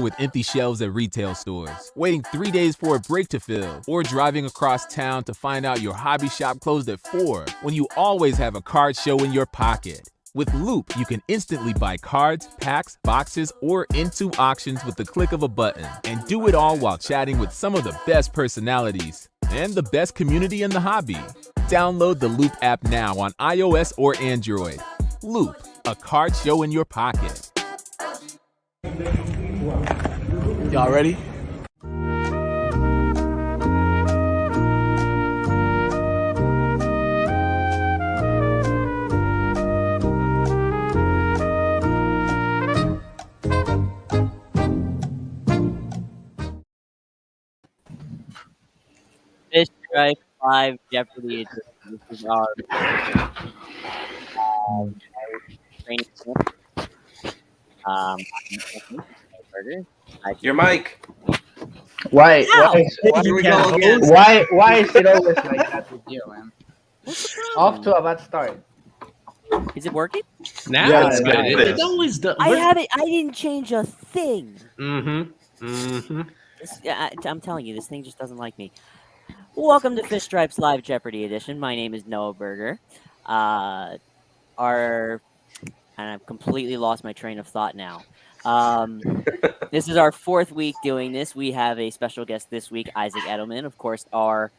with empty shelves at retail stores, waiting 3 days for a break to fill, or driving across town to find out your hobby shop closed at 4 when you always have a card show in your pocket. With Loop, you can instantly buy cards, packs, boxes, or into auctions with the click of a button, and do it all while chatting with some of the best personalities and the best community in the hobby. Download the Loop app now on iOS or Android. Loop, a card show in your pocket. Y'all ready? Fish Strike Live Jeopardy. This is our training camp. Your mic. Why Here we go again. why is it always like that with you, man? Off to a bad start. Is it working? Now Yeah, it's good. yeah, it It always does. I didn't change a thing. Mm-hmm. I'm telling you, this thing just doesn't like me. Welcome to Fish Stripes Live Jeopardy Edition. My name is Noah Berger. And I've completely lost my train of thought now. This is our fourth week doing this. We have a special guest this week, Isaac Edelman. Of course, our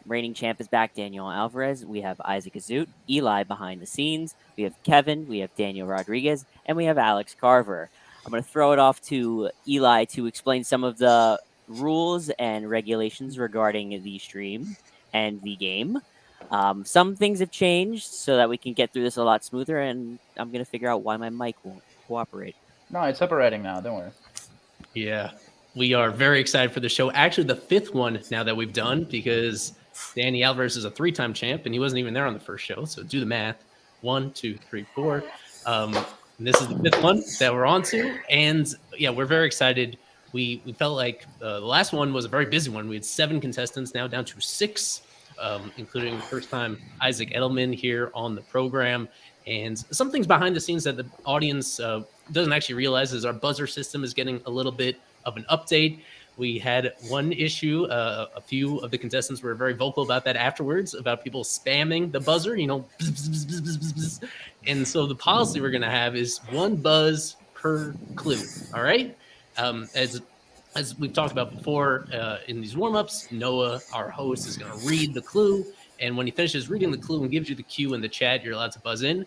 reigning champ is back, Daniel Alvarez. We have Isaac Azout, Eli behind the scenes. We have Kevin. We have Daniel Rodriguez. And we have Alex Carver. I'm going to throw it off to Eli to explain some of the rules and regulations regarding the stream and the game. Some things have changed so that we can get through this a lot smoother, and I'm going to figure out why my mic won't cooperate. No, it's operating now. Don't worry. Yeah, we are very excited for the show. Actually, the fifth one now that we've done, because Danny Alvarez is a 3-time champ, and he wasn't even there on the first show. So do the math. 1, 2, 3, 4. And this is the fifth one that we're on to. And yeah, we're very excited. We felt like the last one was a very busy one. We had 7 contestants, now down to 6, including first time Isaac Edelman here on the program. And some things behind the scenes that the audience doesn't actually realize is our buzzer system is getting a little bit of an update. We had one issue. A few of the contestants were very vocal about that afterwards, about people spamming the buzzer, bzz, bzz, bzz, bzz, bzz. And so the policy we're going to have is 1 buzz per clue. All right. As we've talked about before in these warm-ups, Noah, our host, is going to read the clue. And when he finishes reading the clue and gives you the cue in the chat, you're allowed to buzz in.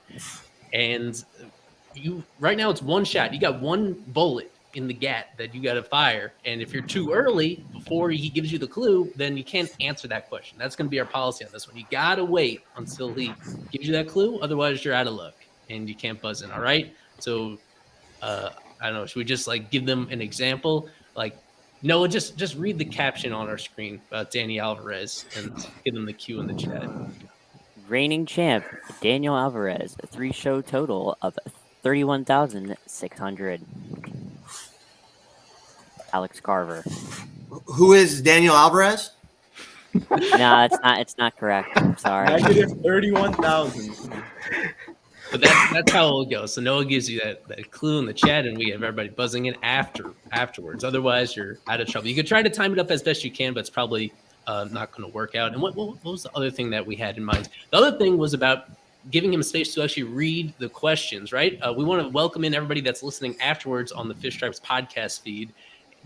And right now it's 1 shot. You got 1 bullet in the gat that you got to fire. And if you're too early before he gives you the clue, then you can't answer that question. That's going to be our policy on this one. You got to wait until he gives you that clue. Otherwise, you're out of luck and you can't buzz in. All right. So I don't know. Should we just give them an example? Noah, just read the caption on our screen about Danny Alvarez and give them the cue in the chat. Reigning champ, Daniel Alvarez, a 3-show total of 31,600. Alex Carver. Who is Daniel Alvarez? No, it's not correct. I'm sorry. Negative 31,000. But that's how it'll go. So Noah gives you that clue in the chat, and we have everybody buzzing in afterwards. Otherwise, you're out of trouble. You could try to time it up as best you can, but it's probably not going to work out. And what was the other thing that we had in mind? The other thing was about giving him space to actually read the questions, right? We want to welcome in everybody that's listening afterwards on the Fish Stripes podcast feed.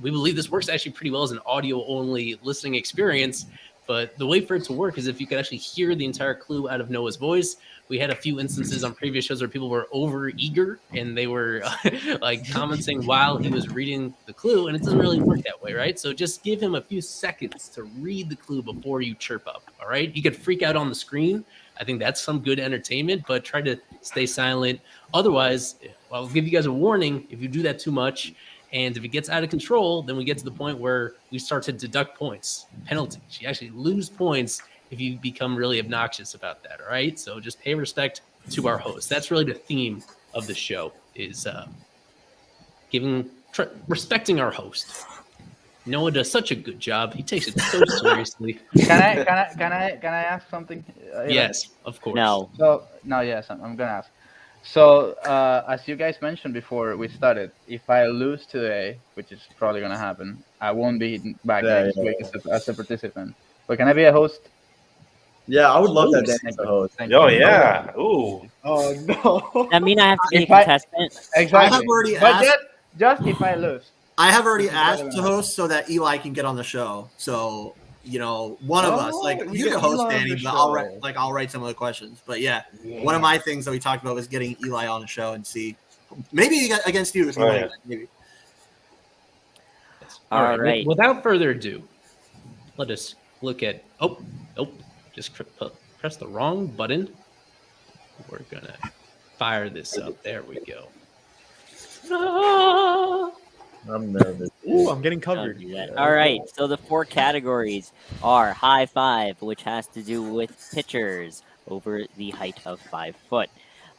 We believe this works actually pretty well as an audio-only listening experience. But the way for it to work is if you could actually hear the entire clue out of Noah's voice. We had a few instances on previous shows where people were over eager and they were commenting while he was reading the clue, and it doesn't really work that way, right? So just give him a few seconds to read the clue before you chirp up, all right? You could freak out on the screen. I think that's some good entertainment, but try to stay silent. Otherwise, I'll give you guys a warning if you do that too much. And if it gets out of control, then we get to the point where we start to deduct points, penalties. You actually lose points if you become really obnoxious about that, all right? So just pay respect to our host. That's really the theme of the show, is respecting our host. Noah does such a good job. He takes it so seriously. Can I ask something? Yes, of course. No. So no, yes, I'm gonna ask. So, as you guys mentioned before we started, if I lose today, which is probably going to happen, I won't be back next week as a participant. But can I be a host? Yeah, I would love that Danny as a host. Oh, yeah. Ooh. Oh no. I mean, I have to be a If I- contestant. Exactly. I have already but asked. just if I lose. I have already This is asked better to than host so that Eli can get on the show. So one of us, like we you get can host Eli on Danny, the but I'll write some of the questions. But yeah, one of my things that we talked about was getting Eli on the show and see maybe against you. Maybe. All right. Without further ado, let us look at. Just press the wrong button. We're gonna fire this up. There we go. I'm nervous. Ooh, I'm getting covered. All right. So the 4 categories are high five, which has to do with pitchers over the height of 5 foot.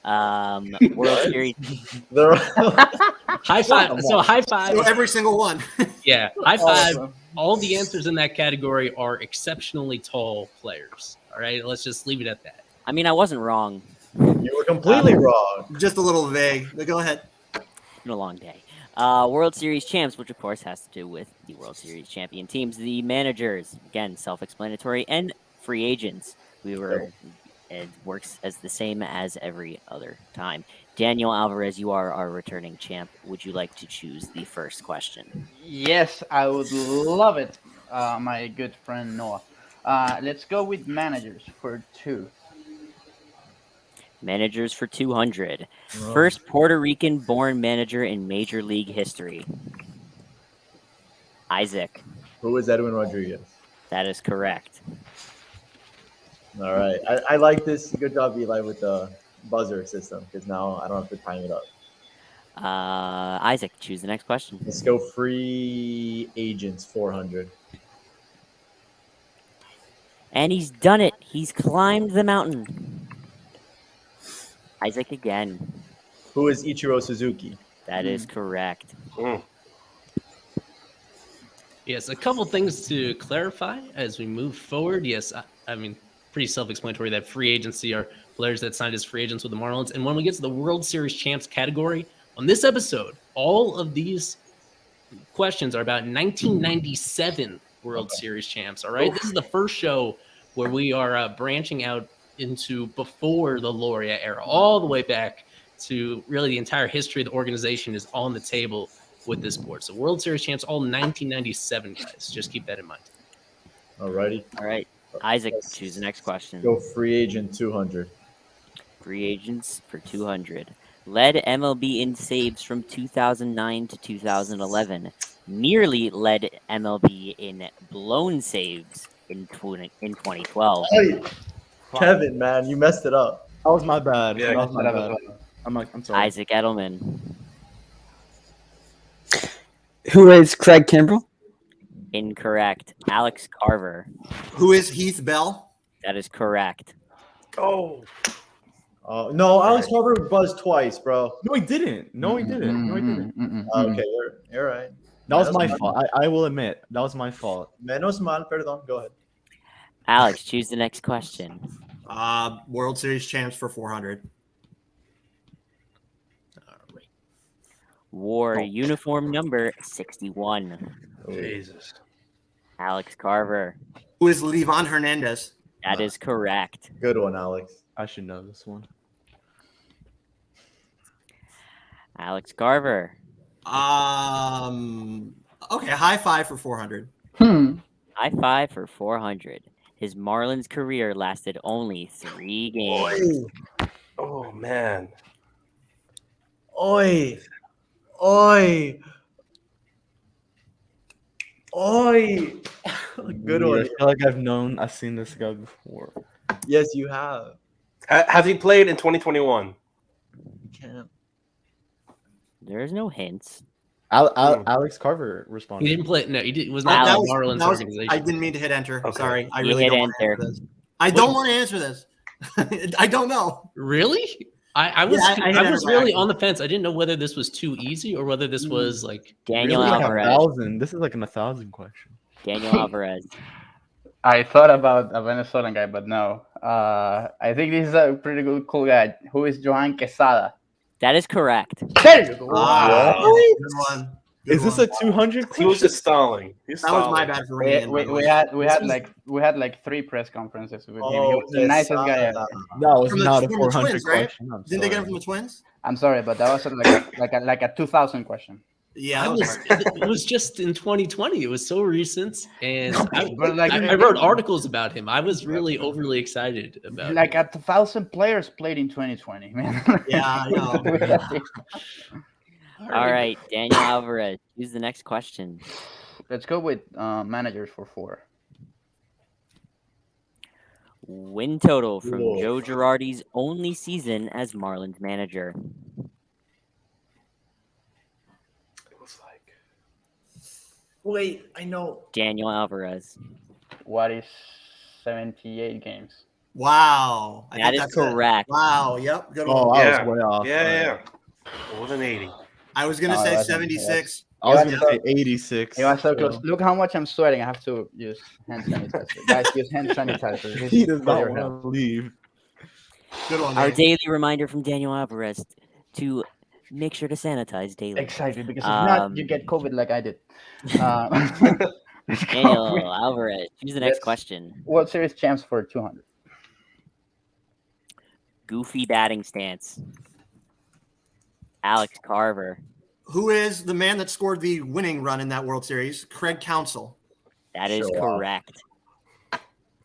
World Series. High five. So high five. So every single one. Yeah, high five. All the answers in that category are exceptionally tall players. All right, let's just leave it at that. I mean, I wasn't wrong. You were completely wrong. Just a little vague. But go ahead. It's been a long day. World Series champs, which of course has to do with the World Series champion teams, the managers, again, self-explanatory, and free agents. It works as the same as every other time. Daniel Alvarez, you are our returning champ. Would you like to choose the first question? Yes, I would love it, my good friend Noah. Let's go with managers for 2. Managers for 200. First Puerto Rican-born manager in Major League history. Isaac. Who is Edwin Rodriguez? That is correct. All right. I like this. Good job, Eli, with the buzzer system because now I don't have to time it up. Isaac, choose the next question. Let's go free agents 400. And he's done it. He's climbed the mountain. Isaac again. Who is Ichiro Suzuki? That is correct. Yes, a couple things to clarify as we move forward. Yes, I mean, pretty self-explanatory that free agency are players that signed as free agents with the Marlins. And when we get to the World Series champs category, on this episode, all of these questions are about 1997 World Series champs, all right? This is the first show where we are branching out into before the Laureate era, all the way back to really the entire history of the organization is on the table with this board. So World Series champs, all 1997 guys. Just keep that in mind. All righty. All right. Isaac, choose the next question. Go free agent 200. Free agents for 200. Led MLB in saves from 2009 to 2011. Nearly led MLB in blown saves in 2012. Hey, Kevin, man, you messed it up. That was my bad. Yeah, That was my bad. I'm sorry. Isaac Edelman. Who is Craig Kimbrell? Incorrect. Alex Carver. Who is Heath Bell? That is correct. Oh. No, Alex Carver buzzed twice, bro. No, he didn't. No, he didn't. Okay, you're right. That was my fault. I will admit. That was my fault. Menos mal, perdón. Go ahead. Alex, choose the next question. World Series champs for 400. All right. Wore uniform number 61. Jesus. Alex Carver. Who is Livan Hernandez? That is correct. Good one, Alex. I should know this one. Alex Carver. Okay, high five for 400. High five for 400. His Marlins career lasted only 3 games. Oh, man. Oi. Oi. Oi. Good one. I feel like I've seen this guy before. Yes, you have. Has he played in 2021? You can't. There's no hints. Alex Carver responded. He didn't play. No, he was not Alex, in the Marlins organization. I didn't mean to hit enter. Okay. Sorry. I You really hit don't want to enter. answer this. I don't want to answer this. I don't know. Really? I was Yeah, I I was never really actually. on the fence. I didn't know whether this was too easy or whether this was like Daniel This is like Alvarez. 1,000. This is like an 1,000 question. Daniel Alvarez. I thought about a Venezuelan guy, but no. I think this is a pretty cool guy. Who is Johan Quesada? That is correct. There you go. Wow. What? Good one. Good Is this one. a 200 He was question? just stalling. That was my bad for ringing in. by the way. We had like 3 press conferences with him. He Oh, was the nicest guy ever. That was From the- not a from the 400 Twins, right? question. I'm Didn't they get sorry. him from the Twins? I'm sorry, but that was like a 2000 question. Yeah, I that was was, it was just in 2020. It was so recent, and But like I wrote articles about him. I was really overly excited about. like 1,000 players played in 2020, man. Yeah, I know. All right, Daniel Alvarez. Who's the next question? Let's go with managers for 4. Win total from Whoa. Joe Girardi's only season as Marlins manager. It was like Wait, I know. Daniel Alvarez. What is 78 games? Wow. I That think is that's it. correct. Wow. Yep. Good Oh, one. I Yeah. was way off. yeah. More than 80. I was gonna Oh, say that's- 76. I was Yeah. going to say 86. He was so close. Look how much I'm sweating. I have to use hand sanitizer. Guys, use hand sanitizer. This He is does for not your want health. to leave. Good one. Our man. daily reminder from Daniel Alvarez to make sure to sanitize daily. Exactly, because if not, you get COVID like I did. Daniel Alvarez. Who's the next Yes. question? World Series champs for 200. Goofy batting stance. Alex Carver. Who is the man that scored the winning run in that World Series? Craig Counsell. That is Show off. correct.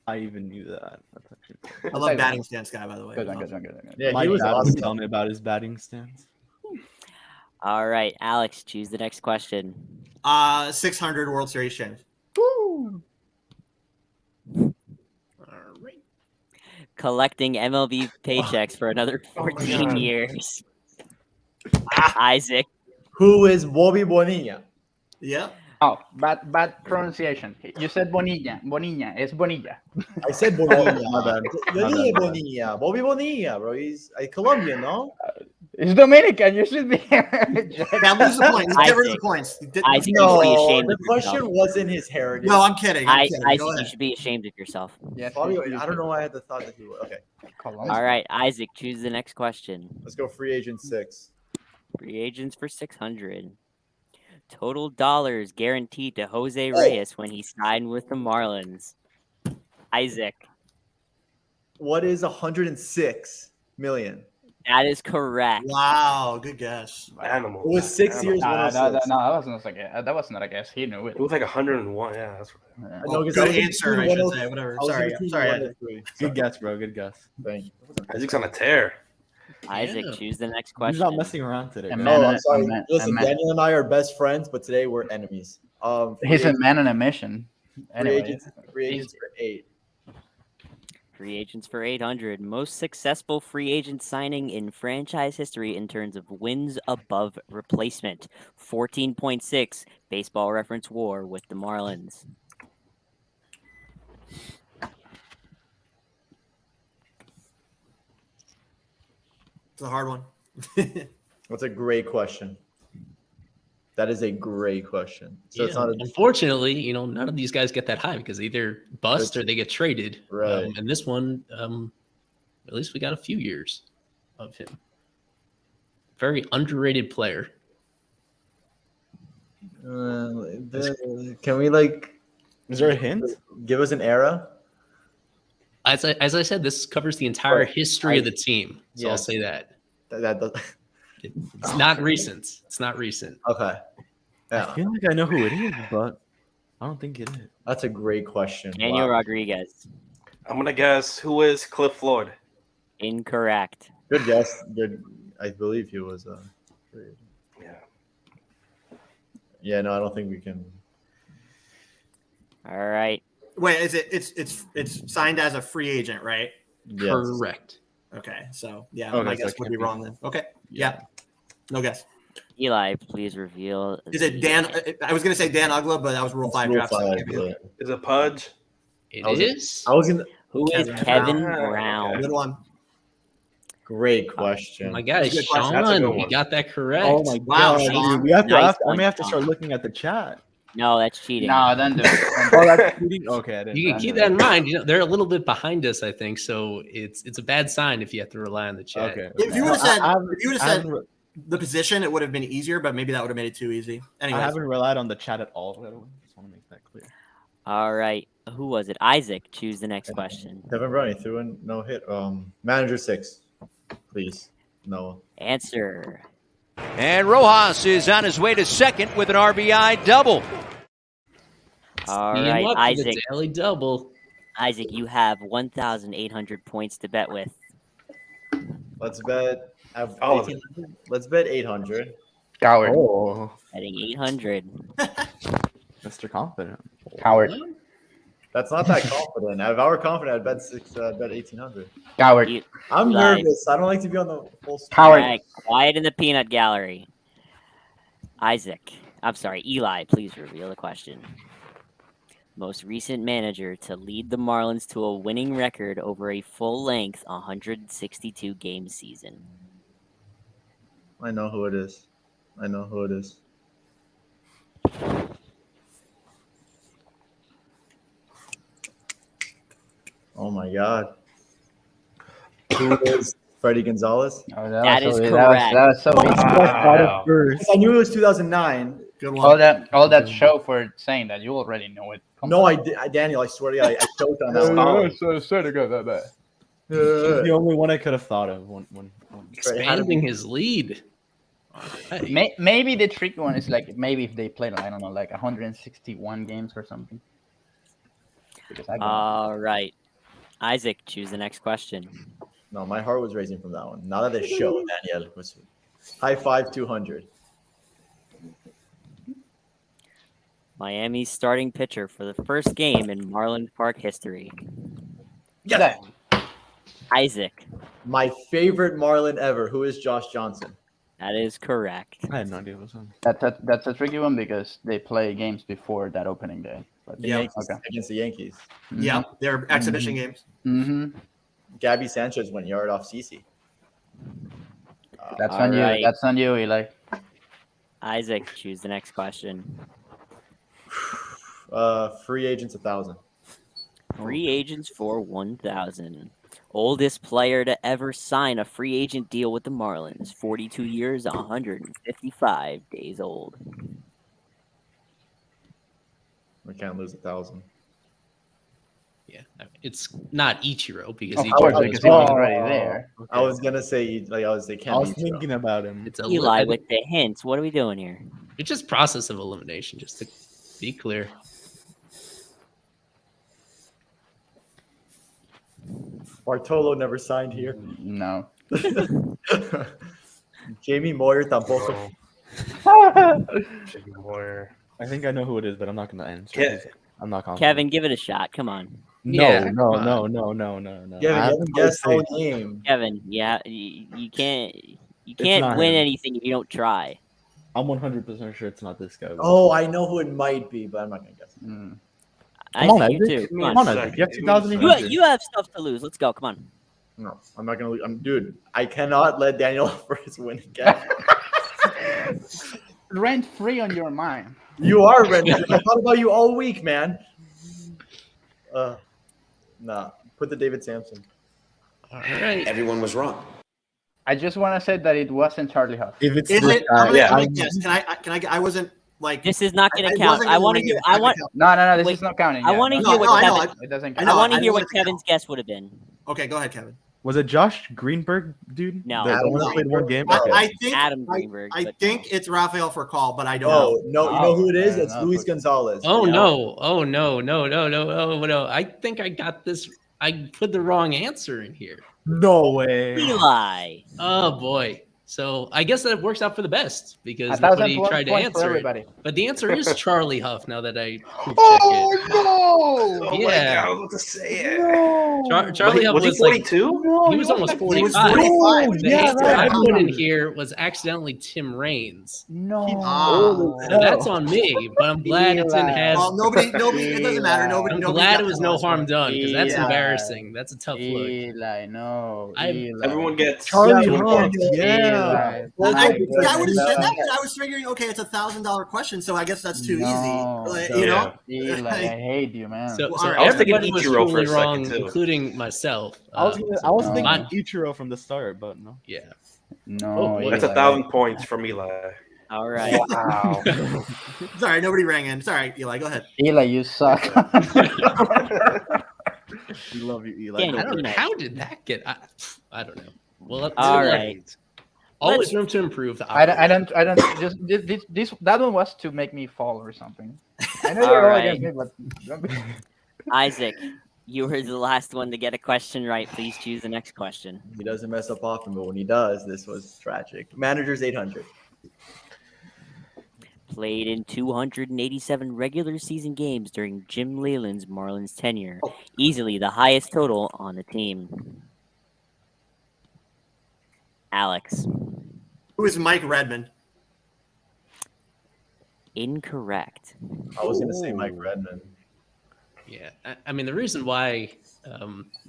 I even knew that. That's actually I love batting stance guy, by the way. Good one, good one, good one. Yeah, My he was dad was awesome. telling me about his batting stance. All right, Alex, choose the next question. 600 World Series champs. All right. Collecting MLB paychecks for another 14 God. years. Isaac. Who is Bobby Bonilla? Yeah. Oh, bad pronunciation. You said Bonilla. Bonilla. It's Bonilla. I said Bonilla. My bad. Yo dije Bonilla. Bobby Bonilla, bro. He's Colombian, no? It's Dominican. You should be. Now lose the points. Get rid of the points. You didn't- Isaac, you should be No, ashamed the of yourself. question wasn't his heritage. No, I'm kidding. I'm kidding. Go Isaac, you ahead. should be ashamed of yourself. Yes, Bobby, you I don't know why I had the thought that he would. Okay, All right, Isaac, choose the next question. let's go free agent 6. Free agents for 600. Total dollars guaranteed to Jose Reyes when he signed with the Marlins. Isaac. What is 106 million? That is correct. Wow. Good guess. Animal. It was 6 years. No, 106. that wasn't a guess. He knew it. It was like 101. Yeah, that's right. Yeah. I know, 'cause I Good was in answer, I between should 103. say. Whatever. I was in Sorry. between Sorry. 103. Good guess, bro. Good guess. Thank you. Isaac's on a tear. Isaac, Yeah. choose the next He's question. not messing around today. And bro. No, Man, I'm sorry. man, Listen, man. Daniel and I are best friends, but today we're enemies. He's a man on a mission. Anyway, Free agents for 8. Free agents for 800. Most successful free agent signing in franchise history in terms of wins above replacement. 14.6 Baseball Reference WAR with the Marlins. It's a hard one. That's a great question. That is a great question. So it's Yeah, not a unfortunately, none of these guys get that high because they either bust or they get traded. Right. And this one, at least we got a few years of him. Very underrated player. can we Is there a hint? give us an era? As I said, this covers the entire Right. history of the team. So I'll Yes. say that. That does. It's not recent. It's not recent. Okay. I Yeah, feel like I know who it is, but I don't think it is. that's a great question. Daniel Wow. Rodriguez. I'm gonna guess who is Cliff Floyd. Incorrect. Good guess. Good. I believe he was. Yeah. Yeah. No, I don't think we can. All right. Wait, is it? It's signed as a free agent, right? Yes. Correct. Okay. So yeah, Okay, my so guess it would can't be be. wrong then. Okay. Yeah. No guess. Eli, please reveal. Is it Dan? I was gonna say Dan Ugla, but that was Rule 5 Rule draft. so it 5, can't be. yeah. Is it Pudge? It I was- is. I was gonna. Who is Kevin Kevin Brown. Brown? Good one. Great question. My guy, That's a good question. That's a good Sean, he one. got that correct. Oh my Wow, god! Sean. We have to Nice ask. I one, may have to Sean. start looking at the chat. No, that's cheating. No, don't do it. Oh, that's cheating? Okay, I didn't. You can keep that in mind. You know, they're a little bit behind us, I think. So it's a bad sign if you have to rely on the chat. Okay. If you would have said, I haven't re- the position, it would have been easier, but maybe that would have made it too easy. I Anyways, haven't relied on the chat at all. I just want to make that clear. All right. Who was it? Isaac, choose the next question. Kevin Brownie threw in no hit. Manager 6, please. No. Answer. And Rojas is on his way to second with an RBI double. All Team right, up for the Isaac. daily double. Isaac, you have 1,800 points to bet with. Let's bet. All of it. Let's bet 800. Coward. Oh, Betting 800. Mr. Confident. Coward. That's not that confident. If I were confident, I'd bet 1,800. Coward. You- I'm Lies. nervous. I don't like to be on the full screen. Coward. All right, quiet in the peanut gallery. Isaac. I'm sorry, Eli, please reveal the question. Most recent manager to lead the Marlins to a winning record over a full-length 162 game season. I know who it is. Oh my God. Who is Freddie Gonzalez? Oh, That was is so- correct. That was so easy. Wow. Because I knew it was 2009. good one. All that show for saying that you already know it. Come No, on. I did. Daniel, I swear to God, I choked on that one. He's the only one I could have thought of. When Expanding his lead. Hey, Maybe the tricky one is like maybe if they played, I don't know, like 161 games or something. Because I don't know. All right. Isaac, choose the next question. No, my heart was racing from that one. Now that they show Daniel was high five 200. Miami's starting pitcher for the first game in Marlins Park history. Yeah. Isaac. My favorite Marlin ever. Who is Josh Johnson? That is correct. I had no idea what was on. That's a tricky one because they play games before that opening day. But The Yeah. Yankees, Okay. against the Yankees. Yeah, they're exhibition games. Mm-hmm. Gabby Sanchez went yard off CC. That's All on right. you. That's on you, Eli. Isaac, choose the next question. Free agents 1,000. Free agents for 1,000. Oldest player to ever sign a free agent deal with the Marlins. 42 years, 155 days old. We can't lose 1,000. yeah, it's not Ichiro because Of Ichiro course, was because he was Oh. already there. I was gonna say they I can't. was beat you. thinking about him. It's a Eli with the hints. What are we doing here? it's just process of elimination, just to be clear. Bartolo never signed here. No. Jamie Moyer tampoco. I think I know who it is, but I'm not going to answer. Yeah. I'm not confident. Kevin, give it a shot. Come on. No, Yeah, no, come no, on. no, no, no. Yeah, I but have you haven't to guessed say- the game. Kevin, yeah, you can't not win him. anything if you don't try. I'm 100% sure it's not this guy. Oh, I know who it might be, but I'm not gonna guess. Mm. I Come on, see you Isaac. too. Come Come Come on. on, Isaac. You have Give me a 2,800. You have stuff to lose. Let's go. Come on. No, I'm not gonna. Dude, I cannot let Daniel off for his win again. Rent free on your mind. You are renting. I thought about you all week, man. Nah. Put the David Sampson. All right. Everyone was wrong. I just want to say that it wasn't Charlie Huff. If it's Is this it? guy, I'm gonna I'm- guess. Can I? I wasn't like. This is not going I to count. wasn't I gonna want to ring hear. it. I want. No, this Wait, is not counting. I yeah, want to no, hear no, what I know, Kevin. It doesn't I count. know, I want to I hear want what it to Kevin's guess would have been. Okay, go ahead, Kevin. Was it Josh Greenberg, dude? No. The one No. that played one game? I, Okay. I think Adam I, Greenberg. I but think no. it's Rafael for call, but I don't Oh know. no, you know who it is? fair It's enough. Luis Gonzalez. Oh Yeah. no! Oh no! No! No! No! Oh no! I think I got this. I put the wrong answer in here. No way. Eli. Oh boy! So I guess that works out for the best because 1,000 nobody tried to points for answer it. everybody. But the answer is Charlie Huff. Now that I check it, Oh my Yeah. God, I was about to say it. Charlie Huff was he was like 42? he was almost He was 45. 45. The yeah, answer right. I put in here was accidentally Tim Raines. No. Ah. So that's on me, but I'm glad it didn't have. Well, nobody. It doesn't matter. Nobody. I'm nobody glad got it was the no last harm one. done because that's Yeah. embarrassing. That's a tough look. Eli, no. I- Eli. Everyone gets Charlie 20 Huff, points. yeah. Eli. Well, I would have Eli. said that, but I was figuring, okay, it's $1,000 question, so I guess that's too No, easy. so- You know, Eli, I hate you, man. So, Well, so all right. I was thinking everybody was Ichiro for totally a second, wrong, too. including myself. I was no. thinking Ichiro from the start, but no. Yeah. No, Oh, That's Eli. 1,000 points from Eli. All right. Wow. sorry, nobody rang in. Sorry, Eli, go ahead. Eli, you suck. We love you, Eli. Daniel, I Don't don't worry. know. How did that get? I don't know. Well, All like, right. always room to improve. The I don't just this that one was to make me fall or something. I know All you're all right. against me, but Isaac, you were the last one to get a question right. Please choose the next question. He doesn't mess up often, but when he does, this was tragic. Manager's 800. Played in 287 regular season games during Jim Leyland's Marlins tenure. Easily the highest total on the team. Alex. Who is Mike Redmond? Incorrect. I was going to say Mike Redmond. Yeah, I mean the reason why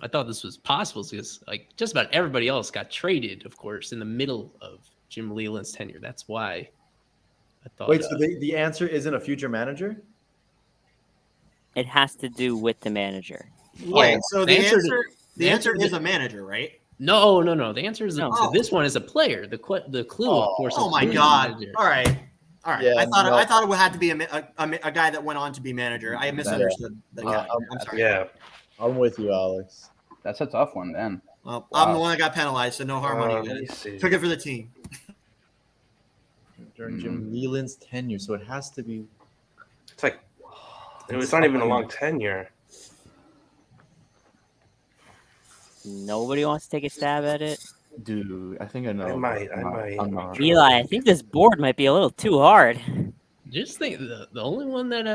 I thought this was possible is because like just about everybody else got traded, of course, in the middle of Jim Leyland's tenure. That's why I thought. Wait, so the answer isn't a future manager? It has to do with the manager. Wait, so the answer answer is- is a manager, right? No. The answer is No. so this one is a player. The clue, of course. Oh is my who's the God! manager. All right. Yeah, I thought no. I thought it had to be a guy that went on to be manager. I misunderstood the guy. I'm sorry. Yeah. I'm with you, Alex. that's a tough one then. Well, I'm the one that got penalized, so no harm on Let you. me see. Took it for the team. During Jim Leland's tenure, so it has to be. It's like it's not even a long tenure. Nobody wants to take a stab at it. Dude, I think I know. I might. I'm not sure. Eli, I think this board might be a little too hard. Just think the only one that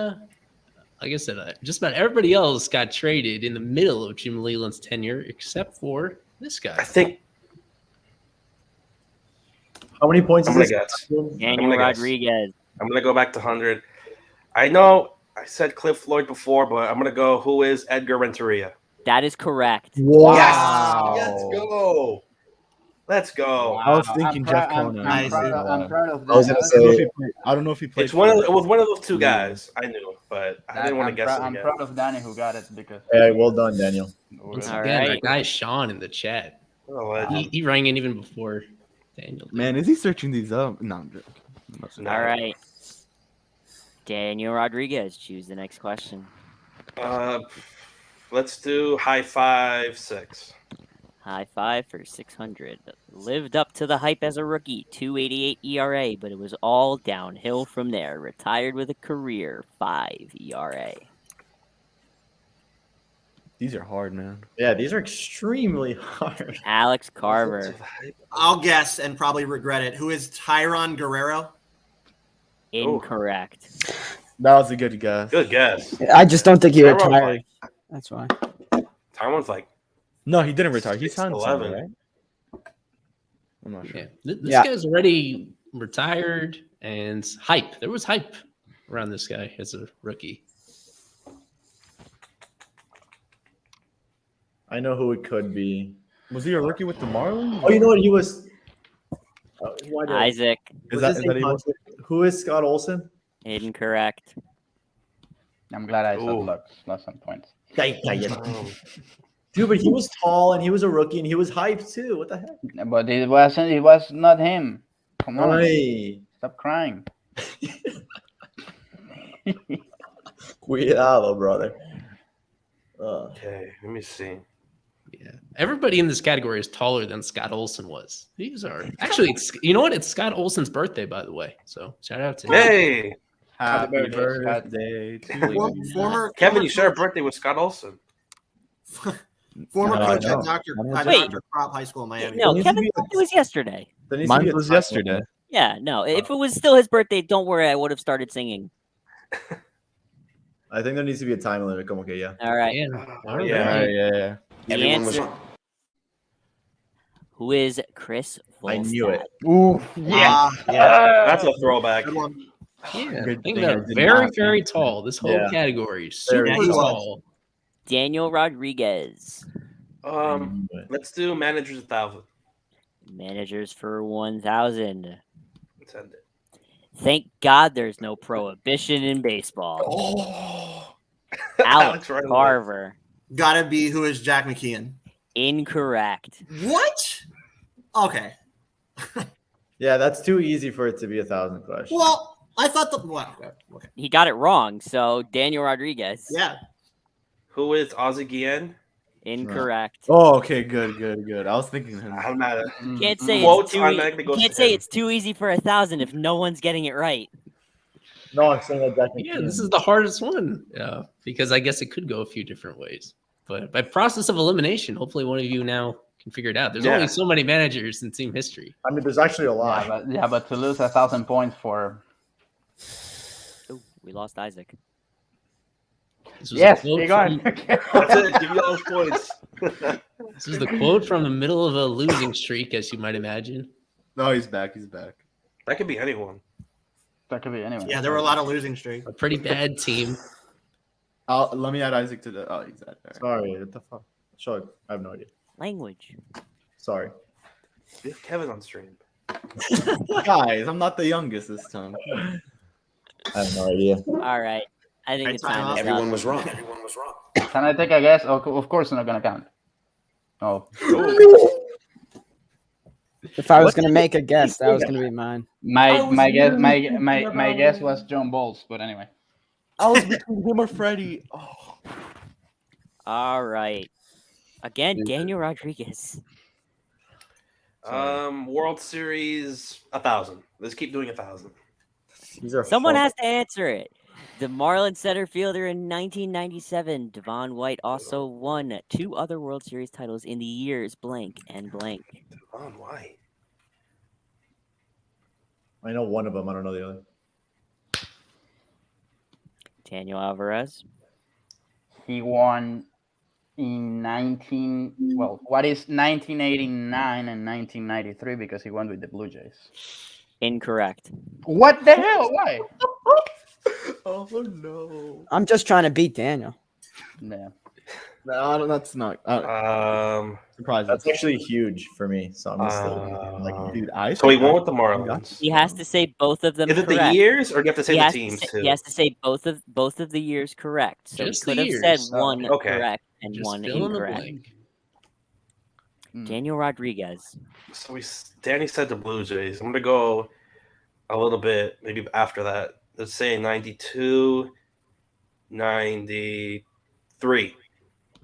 like I said, just about everybody else got traded in the middle of Jim Leyland's tenure, except for this guy. I think How many points I'm is gonna this? guess. Daniel gonna guess. Rodriguez. I'm gonna go back to 100. I know I said Cliff Floyd before, but I'm gonna go. Who is Edgar Renteria? That is correct. Wow. Yes. Let's go. Let's go. I was thinking I'm Jeff proud- Conant. I'm proud of that. I was gonna say I don't know if he played. It was one of those two guys. I knew, but I didn't want to guess it I'm again. proud of Danny who got it because. Hey, well done, Daniel. Once All again, right. that guy Sean in the chat. What a legend. He rang in even before Daniel. did. Man, is he searching these up? No, I'm joking. I'm not No. All right. Daniel Rodriguez, choose the next question. Let's do high five 6. High five for 600. Lived up to the hype as a rookie, 2.88 ERA, but it was all downhill from there. Retired with a career 5 ERA. These are hard, man. Yeah, these are extremely hard. Alex Carver. I'll guess and probably regret it. Who is Tyron Guerrero? Incorrect. That was a good guess. Good guess. I just don't think he Tyron's retired. That's why. Tyron's like No, he didn't retire. He signed 6'11". somewhere, right? I'm not sure. Yeah, this Yeah. guy's already retired, and hype. There was hype around this guy as a rookie. I know who it could be. Was he a rookie with the Marlins? Oh, you know what? He was. Why did Isaac. Is was that, his is name that even? Who is Scott Olsen? Incorrect. I'm glad I Ooh. lost some points. Dude, but he was tall and he was a rookie and he was hyped too. What the heck? But it was not him. Come on, Hey, stop crying. cuidado, brother. Okay, let me see. Yeah, everybody in this category is taller than Scott Olsen was. These are actually, you know what? It's Scott Olsen's birthday, by the way. So shout out to him. Hey, Happy birthday, birthday to you. Former Kevin, you share a birthday with Scott Olsen. former No, coach I at know. Dr. Wait. Crop High School in Miami. No, needs to Kevin be thought it was yesterday. There needs to be Mine a was title. yesterday. Yeah, no. If it was still his birthday, don't worry. I would have started singing. I think there needs to be a time limit. Come okay, yeah. All right. Yeah. All right. Yeah. Yeah. The Everyone was- answer. Who is Chris I knew it. Ooh, Yeah. That's a throwback. Good one. Yeah, Good think thing about I it. did Very, not very tall. This whole Yeah. category, super Very tall. Daniel Rodriguez. I knew it. Let's do managers 1,000. Managers for 1,000. Send it. Thank God there's no prohibition in baseball. Oh. Alex right away. Carver. Gotta be who is Jack McKeon. Incorrect. What? Okay. Yeah, that's too easy for it to be 1,000 questions. Well, I thought okay. He got it wrong. So Daniel Rodriguez. Yeah. Who is Ozzie Guillen? Incorrect. Oh, okay, good. I was thinking him. I'm not a Can't say quotes it's too automatically goes can't to say him. it's too easy for 1,000 if no one's getting it right. No, I'm saying that Jack Yeah, McKeon. this is the hardest one. Yeah, because I guess it could go a few different ways. But by process of elimination, hopefully one of you now can figure it out. There's only so many managers in team history. I mean, there's actually a lot. But to lose 1,000 points for. Ooh, we lost Isaac. Yes, you're going. That's it. Give me all those points. This is the quote from the middle of a losing streak, as you might imagine. No, he's back. That could be anyone. That could be anyone. Yeah, there were a lot of losing streaks. A pretty bad team. Let me add Isaac to the. Oh, he's at there. Sorry, what the fuck? Sure, I have no idea. Language. Sorry. We have Kevin on stream. Guys, I'm not the youngest this time. I have no idea. All right. I think it's time. Everyone was wrong. Can I take a guess? Oh, of course, it's not gonna count. Oh. If I was gonna make a guess, that was gonna be mine. My guess was John Bowles, but anyway. I was between him or Freddie. Oh. All right. Again, Daniel Rodriguez. World Series 1,000. Let's keep doing 1,000. Someone has to answer it. The Marlins center fielder in 1997, Devon White, also won 2 other World Series titles in the years blank and blank. Devon White. I know one of them. I don't know the other. Daniel Alvarez. He won in what is 1989 and 1993 because he won with the Blue Jays. Incorrect. What the hell? Why? Oh no! I'm just trying to beat Daniel. Yeah. No, that's not. Surprising. That's actually huge for me. So I'm still like, dude, So he won with the Marlins. He has to say both of them. Is it correct. the years, or do you have to say He the has teams to say, too? He has to say both of the years correct. So Just he the could have said years. one Okay. correct and Just one fill in the incorrect. blank. Daniel Rodriguez. So Danny said the Blue Jays. I'm gonna go a little bit maybe after that. Let's say 92, 93.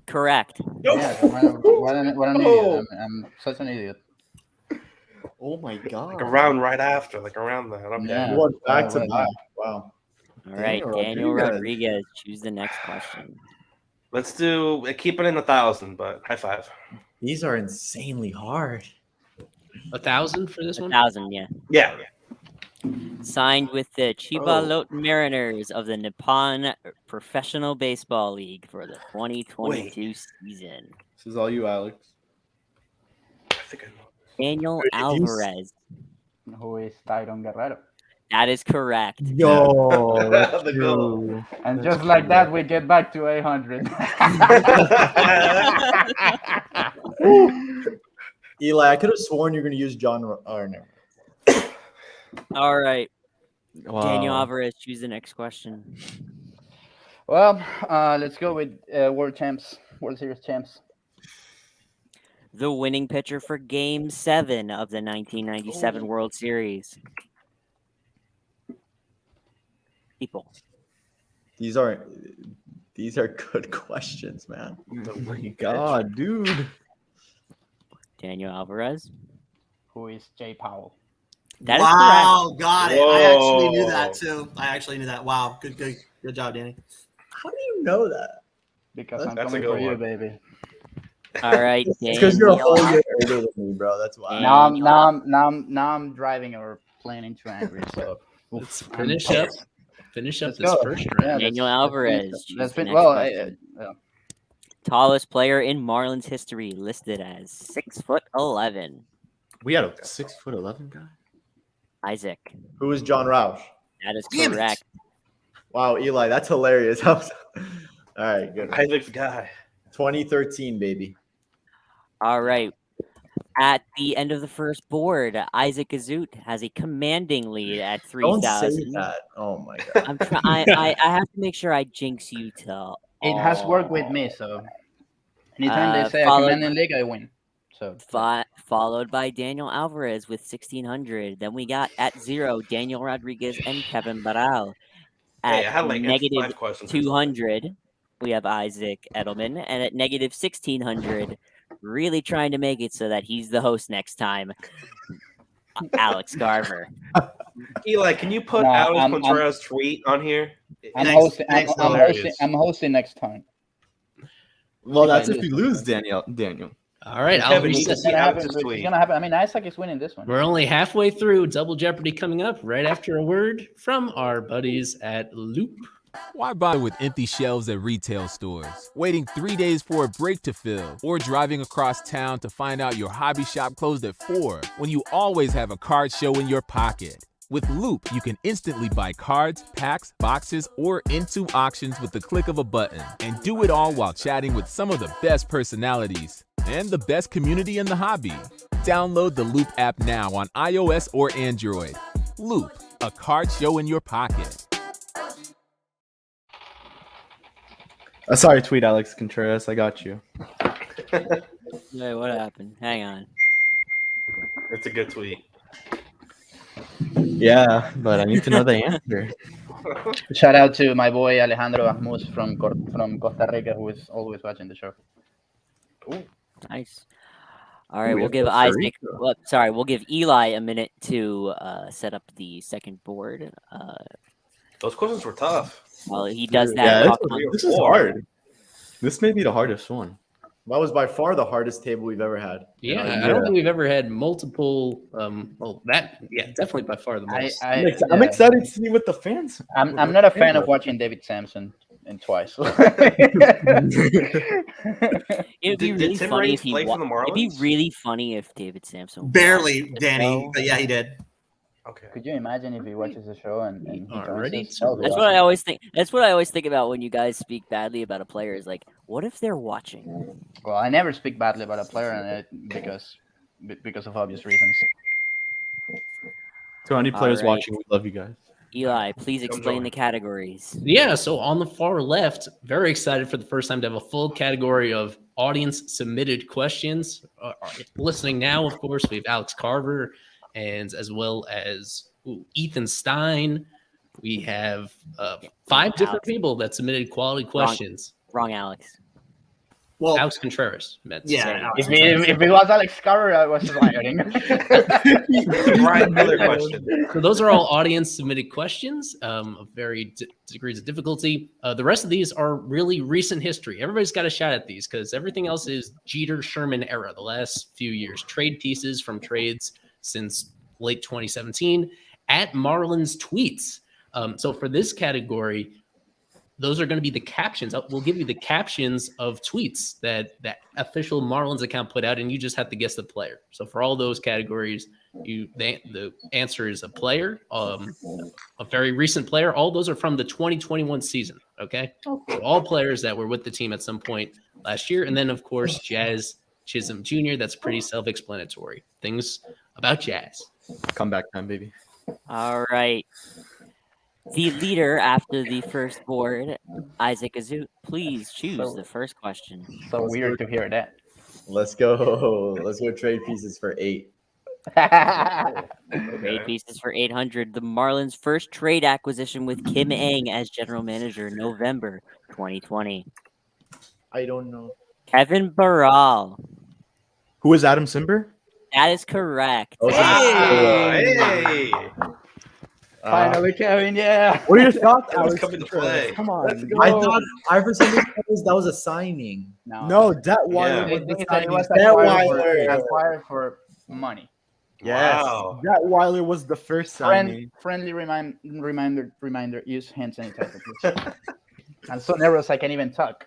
Correct. Yeah, what an idiot. I'm such an idiot. Oh my god! Like around right after, like around that. Okay. Yeah. You went back to Right. back. Wow. All right, Daniel Rodriguez. Choose the next question. Let's keep it in 1,000, but high five. These are insanely hard. 1,000 for this one? 1,000, yeah. Yeah. Signed with the Chiba Lotte Mariners of the Nippon Professional Baseball League for the 2022 season. This is all you, Alex. I think I know. Daniel Alvarez. Who is Tyron Guerrero? That is correct. Yo, that's true. And just like that, we get back to 800. Eli, I could have sworn you're going to use John. Oh, no. All right. Wow. Daniel Alvarez, choose the next question. Well, let's go with World Series champs. The winning pitcher for Game 7 of the 1997 World Series. People. These are good questions, man. Oh my god, dude. Daniel Alvarez. Who is Jay Powell? That is wow, correct. got it. I actually knew that too. I actually knew that. Wow, good job, Danny. How do you know that? Because I'm That's a coming good for you, one. baby. All right, It's because you're a Daniel. whole year older than me, bro. That's why. Now I'm driving or planning to angry. So Let's finish up Let's this go. first Yeah, round. Daniel Alvarez. choose Let's the fin- next well, question. Tallest player in Marlins history, listed as 6'11". We had a 6'11" guy. Isaac. Who is John Roush? That is Damn it. correct. Wow, Eli, that's hilarious. All right, good. Isaac's guy. 2013, baby. All right. At the end of the first board, Isaac Azout has a commanding lead at Don't say 3,000. that. Oh my god. I have to make sure I jinx you to. It has worked with me, so anytime they say a followed- commanding league, I win. So Followed by Daniel Alvarez with 1,600. Then we got at 0 Daniel Rodriguez and Kevin Barral. At Hey, I had like negative 5 questions. or something. 200, we have Isaac Edelman, and at negative 1,600, really trying to make it so that he's the host next time, Alex Carver. Eli, can you put No, Alex I'm- Contreras' tweet on here? I'm Next- hosting. next I'm hilarious. hosting. I'm hosting next time. Well, If I that's if lose. you lose, Daniel. All right, I'll Kevin, you reset. just see It's gonna happen. Alex's It's tweet. gonna happen. I mean, Isaac is winning this one. We're only halfway through Double Jeopardy coming up right after a word from our buddies at Loop. Why buy with empty shelves at retail stores, waiting 3 days for a break to fill, or driving across town to find out your hobby shop closed at 4 when you always have a card show in your pocket? With Loop, you can instantly buy cards, packs, boxes, or into auctions with the click of a button, and do it all while chatting with some of the best personalities and the best community in the hobby. Download the Loop app now on iOS or Android. Loop, a card show in your pocket. Sorry, tweet Alex Contreras. I got you. Wait, what happened? Hang on. It's a good tweet. Yeah, but I need to know the answer. Shout out to my boy Alejandro Ahmuz from Costa Rica, who is always watching the show. Nice. All right, Ooh, we'll give Costa Isaac. Rica. Well, sorry, we'll give Eli a minute to set up the second board. Those questions were tough. Well, he does Yeah, that. this is hard. This may be the hardest one. That was by far the hardest table we've ever had. Yeah, I don't think we've ever had multiple. Definitely by far the most. I'm excited to see what the fans. I'm not a fan of watching David Sampson and twice. It'd be Did really Tim funny Raines if he. play for the It'd be Marlins? really funny if David Sampson. Barely, watched the Danny, show. but yeah, he did. Okay. Could you imagine if he watches the show and he joins Already us? That would be That's awesome. what I always think. That's what I always think about when you guys speak badly about a player. Is like, what if they're watching? Well, I never speak badly about a player, because of obvious reasons. To any players All right. watching, we love you guys. Eli, please explain join. the categories. Yeah, so on the far left, very excited for the first time to have a full category of audience submitted questions. Listening now, of course, we have Alex Carver, and as well as Ethan Stein. We have 5 different Alex. people that submitted quality questions. Wrong, Alex. Well, Alex Contreras. meant to yeah. say. Alex If it was Alex Carver, I was lying. Brian, another question. So those are all audience submitted questions of varying degrees of difficulty. The rest of these are really recent history. Everybody's got a shot at these because everything else is Jeter Sherman era, the last few years. Trade pieces from trades since late 2017 at Marlins tweets. So for this category, those are going to be the captions. We'll give you the captions of tweets that that official Marlins account put out, and you just have to guess the player. So for all those categories, the answer is a player, a very recent player. All those are from the 2021 season. Okay, so all players that were with the team at some point last year, and then of course Jazz Chisholm Jr. That's pretty self-explanatory. Things about Jazz. Comeback time, baby. All right. The leader after the first board, Isaac Azout, please choose the first question. So weird to hear that. Let's go. Let's go trade pieces for 8. Trade pieces for 800. The Marlins' first trade acquisition with Kim Ng as general manager, November 2020. I don't know. Kevin Barral. Who is Adam Simber? That is correct. Oh, Hey! Finally, Kevin, yeah. What are your thoughts, That was Alex? coming to play. Come on. I thought I for some reason that was a signing. No, Detweiler Yeah. was the It signing. was Detweiler. acquired for money. Yes. Wow. Detweiler was the first signing. Friendly reminder, use hand sanitizer, please. I'm so nervous I can't even talk.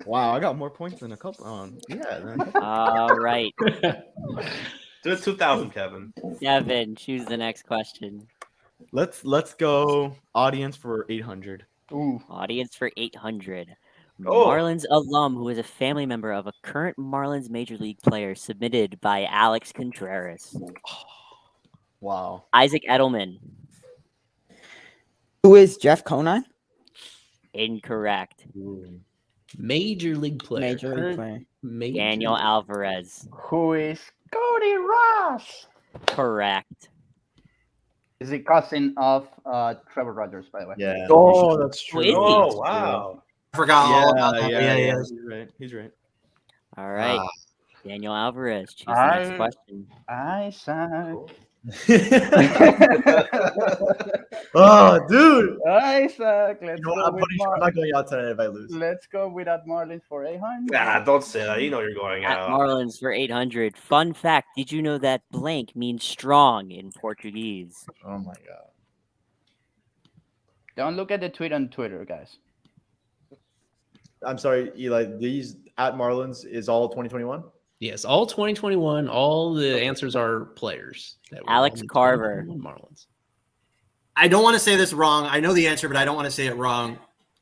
Wow, I got more points than a couple. Yeah. Then. All right. Do it 2,000, Kevin. Kevin, choose the next question. Let's go audience for 800. Ooh. Audience for 800. Oh. Marlins alum who is a family member of a current Marlins major league player, submitted by Alex Contreras. Wow. Isaac Edelman. Who is Jeff Conine? Incorrect. Major league player. Major league Current player. major Daniel league- Alvarez. Who is Cody Ross? Correct. Is the cousin of Trevor Rogers, by the way. Yeah. Oh, that's Who is he? Oh, wow. I forgot all about Yeah, that. yeah, Yeah, yeah. yeah. He's right. He's right. All right. Ah. Daniel Alvarez. Choose the next question. Isaac. Oh, dude. Isaac. Let's You know what? go I'm with pretty sure I'm not going out tonight if I lose. Let's go with that Marlins for 800. Ah, don't say that. You know you're going At out. Marlins for 800. Fun fact: did you know that blank means strong in Portuguese? Oh my god. Don't look at the tweet on Twitter, guys. I'm sorry, Eli. These at Marlins is all 2021. Yes, all 2021. All the answers are players. That were Alex on the Carver. 2021 Marlins. I don't want to say this wrong. I know the answer, but I don't want to say it wrong.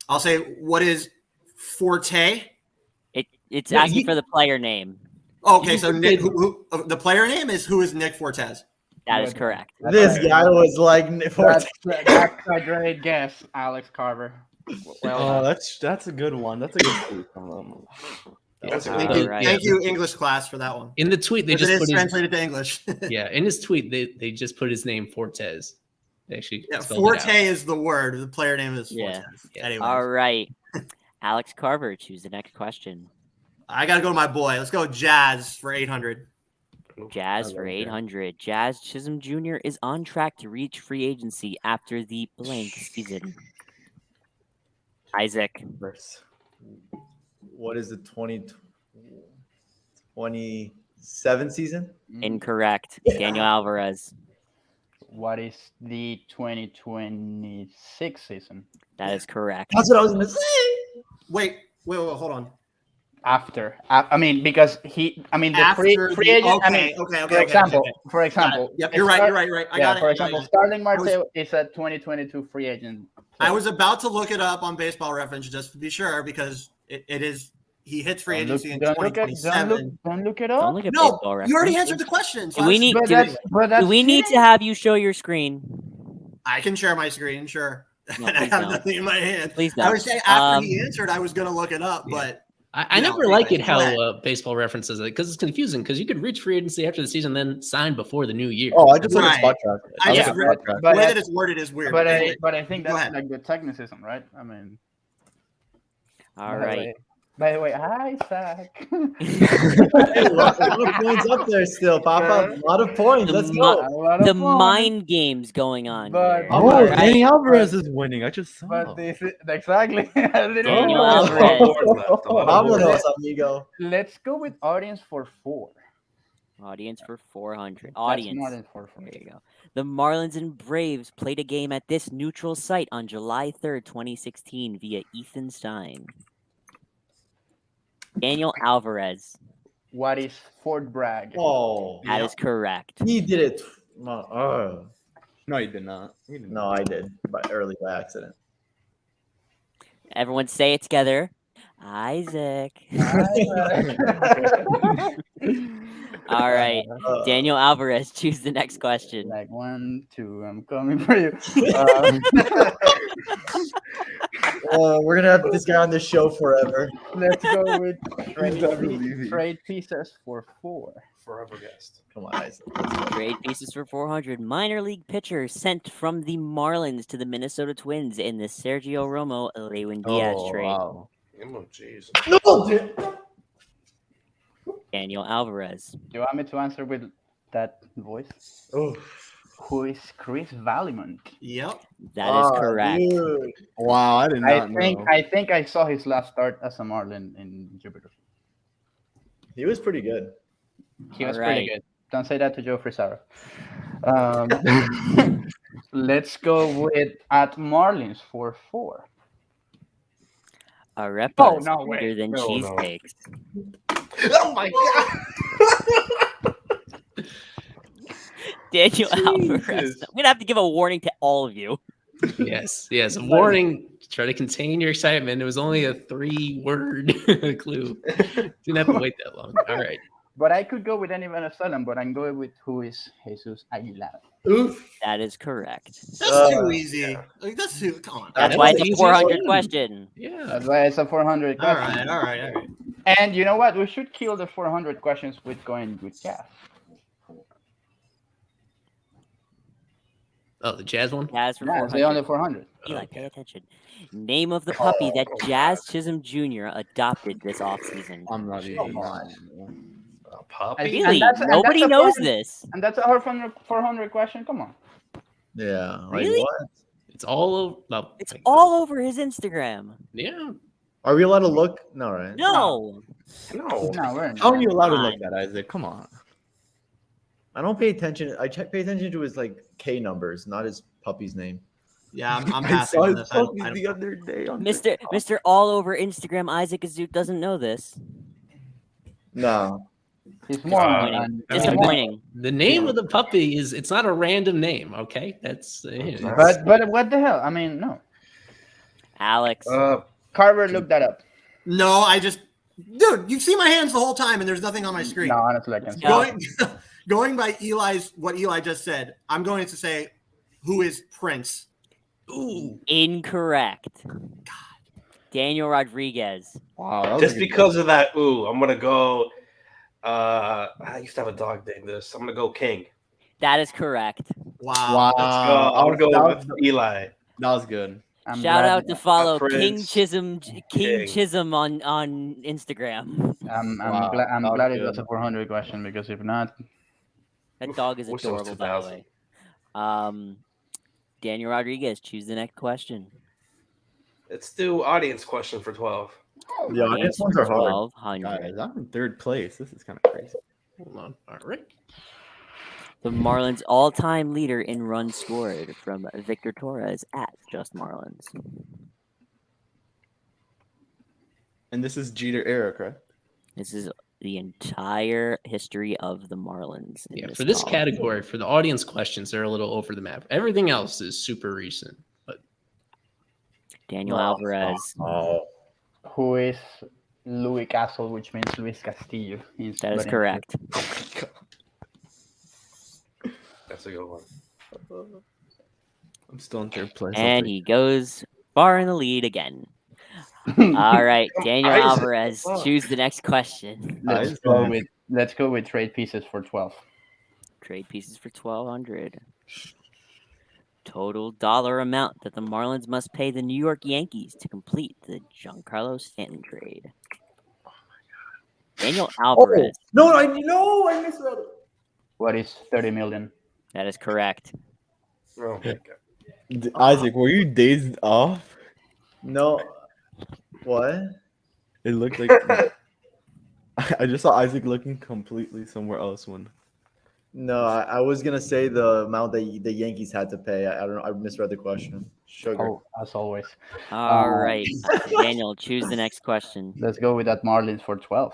I'll say, what is Forte? It's Yeah, asking you- for the player name. Oh, okay, so Nick, the player name is who is Nick Fortes? That is correct. This guy was like That's a great guess, Alex Carver. Oh, that's a good one. That's a good tweet. That's a Thank good you, Right. thank you, English class, for that one. In the tweet, they Because just it is put his, translated to English. yeah. In his tweet, they just put his name Fortes. They actually Yeah, spelled it Forte out. is the word. The player name is Yeah. Fortes. Yeah. Anyways, All right. Alex Carver, choose the next question. I got to go to my boy. Let's go Jazz for 800. Jazz for 800. Jazz Chisholm Jr. is on track to reach free agency after the blank season. Isaac. What is the 2027 season? Incorrect. Daniel Alvarez. What is the 2026 season? That is correct. That's what I was gonna say. Wait, hold on. After, I mean, because the After free agent. okay, For example, Yep, you're right. I got it. For I got example, it. Starling Marte is a 2022 free agent. I was about to look it up on Baseball Reference just to be sure, because it is he hits free agency in 2027. Don't look it Don't up. look at No, Baseball you already Reference. answered the question. So Do we need But do, that's do we need to have you show your screen? I can share my screen, sure. No, And I please have don't. nothing in my hand. Please I don't. was saying after he answered, I was going to look it up, but I No, never like it go ahead. how baseball references it because it's confusing because you could reach free agency after the season, then sign before the new year. Oh, I just look at Right. spot track. I I just look at read- spot track. the But way I- that it's worded is weird. But Anyway, I think go that's ahead. like the technicism, right? I mean, All right. By the way, Isaac. Hey, a lot of points up there still, Papa. A lot of points. Let's The go. A lot of The fun. mind games going on. But- here. Oh, All right. Danny Alvarez is winning. I just saw. But this is, exactly. Daniel Oh, Alvarez. Vámonos, amigo. Let's go with audience for 4. Audience for 400. That's Audience. more than 400. There you go. The Marlins and Braves played a game at this neutral site on July 3rd, 2016 via Ethan Stein. Daniel Alvarez. What is Fort Bragg? Oh, That is correct. he did it. Oh. No, he did not. He did No, I did, but early by accident. Everyone say it together. Isaac. All right. Daniel Alvarez, choose the next question. Like 1, 2, I'm coming for you. We're gonna have this guy on this show forever. Let's go with never leaving. trade pieces for 4. Forever guest. Come on, Isaac. Let's go. Trade pieces for 400. Minor league pitcher sent from the Marlins to the Minnesota Twins in the Sergio Romo Lewin Diaz trade. wow. Oh, jeez. No, dude. Daniel Alvarez. Do you want me to answer with that voice? Oh, Who is Chris Vallimont? Yep. That is correct. Dude. Wow, I did not know. I think I saw his last start as a Marlin in Jupiter. He was pretty good. He was All pretty right. good. Don't say that to Joe Frisaro. Let's go with at Marlins for 4. Arepas Oh, no way. better than No, no. cheesesteaks. Oh, my God. Daniel Alvarez. I'm gonna have to give a warning to all of you. Yes. A warning. Try to contain your excitement. It was only a 3-word clue. Didn't have to wait that long. All right. But I could go with any Venezuelan, but I'm going with who is Jesus Aguilar. Oof. That is correct. That's too easy. Like, that's too. Come on. That's That why was it's the a easiest 400 one. question. Yeah. That's why it's a 400 All question. right. And you know what? We should kill the 400 questions with going with Jazz. Oh, the Jazz one? Jazz for Yeah, 400. stay on the 400. Eli, pay attention. Name of the puppy that Jazz Chisholm Jr. adopted this offseason. I'm not even. Come on. A puppy? Really? And Nobody that's a knows 400 this. And that's a 400 question? Come on. Yeah. Like Really? what? It's all over. No, It's all over his Instagram. Yeah. Are we allowed to look? No, right? No. No. No, we're not. How are you allowed to Come look on. at Isaac? Come on. I don't pay attention. Pay attention to his like K numbers, not his puppy's name. Yeah, I'm I passing saw on his this. I puppy don't- the other day on Mr. All Over Instagram Isaac Azout doesn't know this. No. He's more Disappointing. I mean, Disappointing. The name of the puppy it's not a random name, okay? That's But what the hell? I mean, no. Alex. Carver, look that up. No, dude, you see my hands the whole time, and there's nothing on my screen. No, honestly, I can see. Going by what Eli just said, I'm going to say, who is Prince? Ooh. Incorrect. Daniel Rodriguez. Wow. That was Just a good because of that, I'm gonna go. I used to have a dog named this. I'm gonna go King. That is correct. Wow. I'm gonna go with Eli. That was good. I'm Shout glad- out to follow Prince, King King. Chisholm on Instagram. I'm Wow, glad. I'm that was glad it good. was a 400 question because if not, That dog is Wish it was adorable, by the 2000. way. Daniel Rodriguez, choose the next question. Let's do audience question for 12. The audience ones are hard. 1200. Guys, I'm in third place. This is kind of crazy. Hold on. All right. The Marlins' all-time leader in runs scored from Victor Torres at Just Marlins. And this is Jeter era, correct? This is the entire history of the Marlins. in Yeah, for this column. category, for the audience questions, they're a little over the map. Everything else is super recent. But Daniel Alvarez. Oh. who is Louis Castle, which means Luis Castillo. That is correct. That's a good one. I'm still in third place. And he goes far in the lead again. All right, Daniel Isaac, Alvarez, fuck. choose the next question. Let's go with trade pieces for 12. Trade pieces for 1,200. Total dollar amount that the Marlins must pay the New York Yankees to complete the Giancarlo Stanton trade. Daniel Alvarez. I misread it. What is 30 million? That is correct. Oh my god. Isaac, were you dazed off? No. What? It looked like I just saw Isaac looking completely somewhere else when. No, I was gonna say the amount that the Yankees had to pay. I don't know. I misread the question. Sugar. Oh, as always. All right, Daniel, choose the next question. Let's go with that Marlins for 12.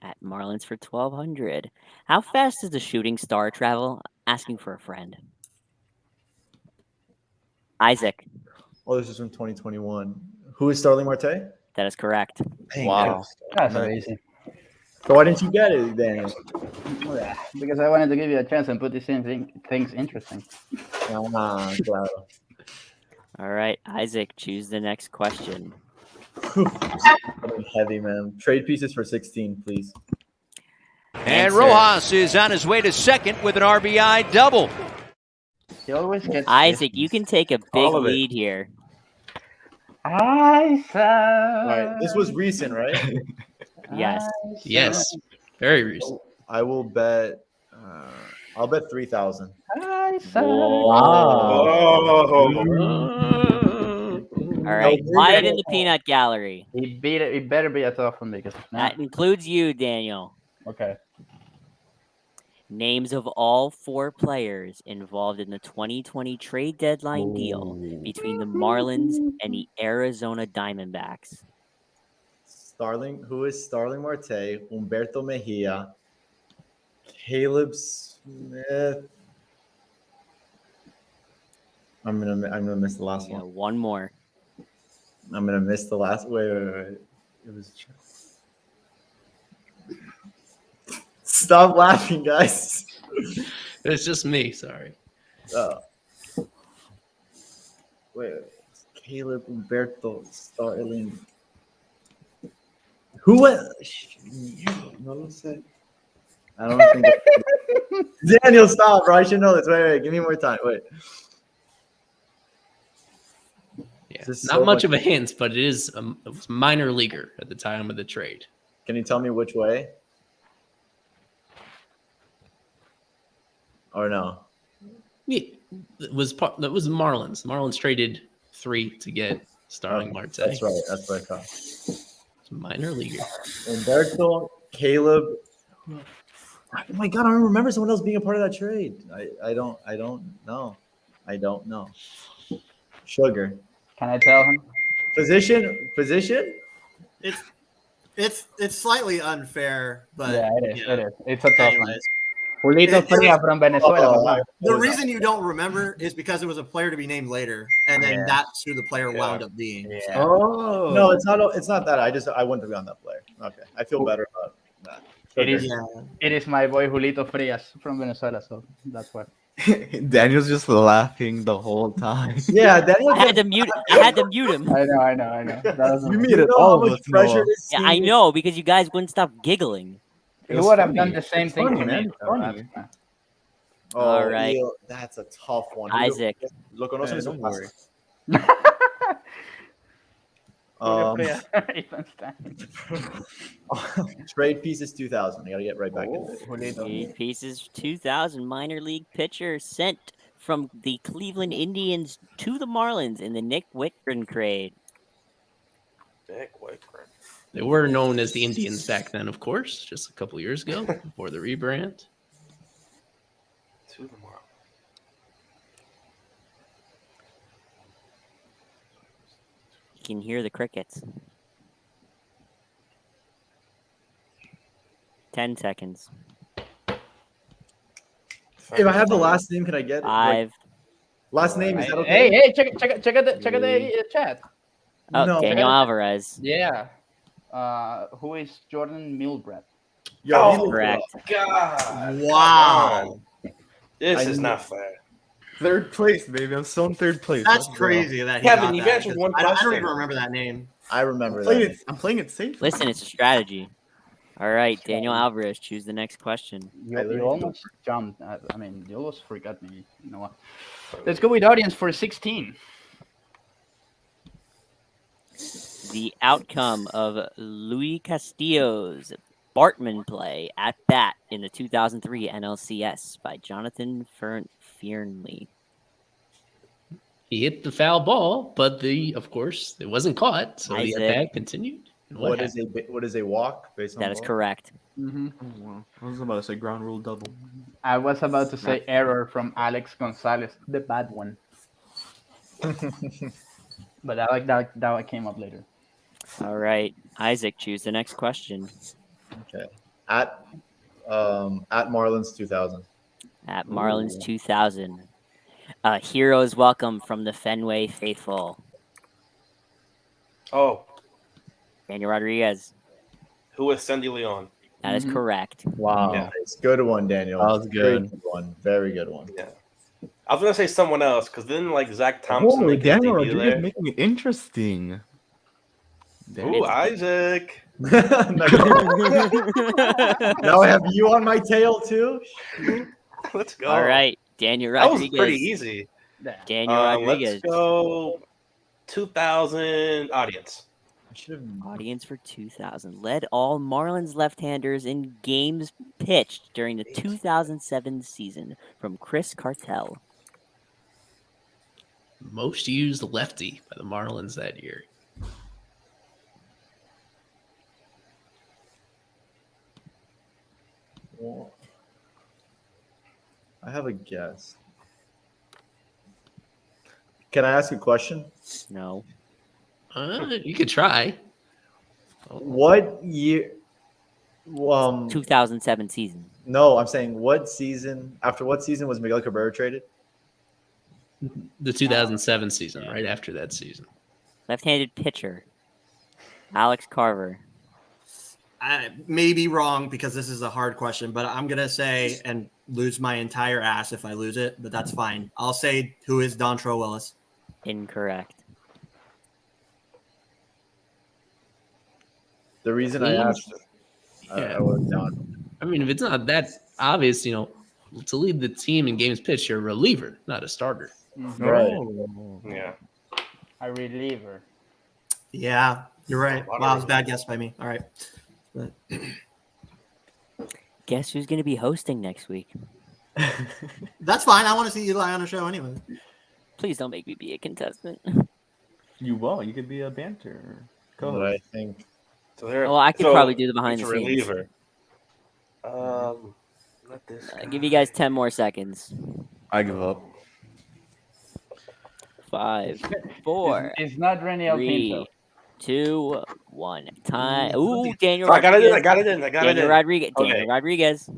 At Marlins for 1,200. How fast does the shooting star travel? Asking for a friend. Isaac. Oh, this is from 2021. Who is Starling Marte? That is correct. Wow. That's Nice. easy. So why didn't you get it, Daniel? Yeah, because I wanted to give you a chance and put these things interesting. Claro. All right, Isaac, choose the next question. Heavy, man. Trade pieces for 16, please. And Answer. Rojas is on his way to second with an RBI double. He always gets Isaac, you can take a big All of it. lead here. Isaac. All right. This was recent, right? Yes. yes, very recent. I will bet. I'll bet 3,000. Isaac. Oh. All right, quiet in the peanut gallery. He beat it. It better be a tough one because if not, That includes you, Daniel. okay. Names of all 4 players involved in the 2020 trade deadline deal between the Marlins and the Arizona Diamondbacks. Starling. Who is Starling Marte? Humberto Mejia. Caleb Smith. I'm gonna miss the last You got one. one more. I'm gonna miss the last. Wait. It was. Stop laughing, guys. It's just me. Sorry. Wait. Caleb, Umberto, Starling. Who went? I don't think. Daniel, stop, bro. I should know this. Wait. Give me more time. Wait. Yeah, This is not so much much- of a hint, but it was minor leaguer at the time of the trade. Can you tell me which way? Or no? Yeah, that was Marlins. Marlins traded 3 to get Starling Marte. That's right. That's what I thought. It's a minor leaguer. Umberto, Caleb. Oh my God, I don't remember someone else being a part of that trade. I don't know. I don't know. Sugar. Can I tell him? Position? It's slightly unfair, but Yeah, it is. yeah. It is. It's a tough one. Anyways, Julito Fria from Venezuela. papá. the reason you don't remember is because it was a player to be named later, and then Yeah. that's who the player wound up being. Yeah. Oh No, it's not. It's not that. I wouldn't have gone that player. Okay, I feel better about that. It is. Yeah. It is my boy Julito Frias from Venezuela, so that's why. Daniel's just laughing the whole time. Yeah, Daniel. I had to mute him. I know. That was You You muted know all how of much us. pressure Noah. it is Yeah, I seeing- know because you guys wouldn't stop giggling. He It's would have funny. done the same It's thing funny, to man. me. It's so funny. that's fine. Oh, All right. Leo, that's a tough one. Isaac. Lo conoces en su Don't casa. worry. Ethan Stein. Trade pieces 2000. I gotta get right back Oh, into it. Julito. 8 pieces, 2000 minor league pitcher sent from the Cleveland Indians to the Marlins in the Nick Wickren trade. Dick Whitburn. They were known as the Indians back then, of course, just a couple of years ago before the rebrand. To the Marlins. You can hear the crickets. 10 seconds. If I have the last name, can I get it? Like, 5. last name, is that okay? Hey, check the chat. Oh, No. Daniel Alvarez. Yeah. Who is Jordan Milbrat? Yo, Oh, Correct. God. Wow, This I is knew- not fair. Third place, baby. I'm still in third place. that's Let's go. crazy that he Kevin, got you've that, answered 'cause one I don't question. even remember that name. I remember I'm that. playing it safe. Listen, it's a strategy. All right, Daniel Alvarez, choose the next question. You almost jumped. I mean, you almost forgot me. You know what? Let's go with audience for 16. The outcome of Luis Castillo's Bartman play at bat in the 2003 NLCS by Jonathan Fearnley. He hit the foul ball, but of course, it wasn't caught, so the Isaac. attack continued. And What is a walk based on That is ball? correct. Mm-hmm. Oh, wow. I was about to say ground rule double. I was about to say error from Alex Gonzalez, the bad one. But I like that one came up later. All right, Isaac, choose the next question. Okay. At Marlins 2000. At Marlins 2000. Heroes welcome from the Fenway faithful. Oh, Daniel Rodriguez. who is Sandy Leon? That is correct. Wow. Yeah. It's good one, Daniel. That was Very good. good one. Very good one. Yeah. I was gonna say someone else because then like Zach Thompson Oh, make his Daniel debut Rodriguez there. making it interesting. Ooh, Isaac. Now I have you on my tail too. Let's go. All right, Daniel That was Rodriguez. pretty easy. Daniel Rodriguez. Let's go 2000 audience. I should have. Audience for 2000 led all Marlins left-handers in games pitched during the 2007 season from Chris Cartel. Most used lefty by the Marlins that year. Well, I have a guess. Can I ask a question? No. You could try. What year? 2007 season. No, I'm saying what season? After what season was Miguel Cabrera traded? The 2007 season, right after that season. Left-handed pitcher. Alex Carver. I may be wrong because this is a hard question, but I'm going to say and lose my entire ass if I lose it, but that's fine. I'll say who is Dontrell Willis. Incorrect. The reason I asked, I wrote down. I mean, if it's not that obvious, to lead the team in games pitched, you're a reliever, not a starter. Right. Yeah. A reliever. Yeah, you're right. Wow, it's a bad guess by me. All right. But Guess who's going to be hosting next week? that's fine. I want to see Eli on a show anyway. Please don't make me be a contestant. You won't. You could be a banter. But I think So there. Well, I could probably do the behind he's the a scenes. reliever. Not this. I'll give you guys 10 more seconds. I give up. 5, 4, It's not Renny 3, Alpinto. 2, 1. Time. Ooh, Daniel I got it in. Rodriguez. I got it in. I got it Daniel in. Rodriguez. Okay. Daniel Rodriguez.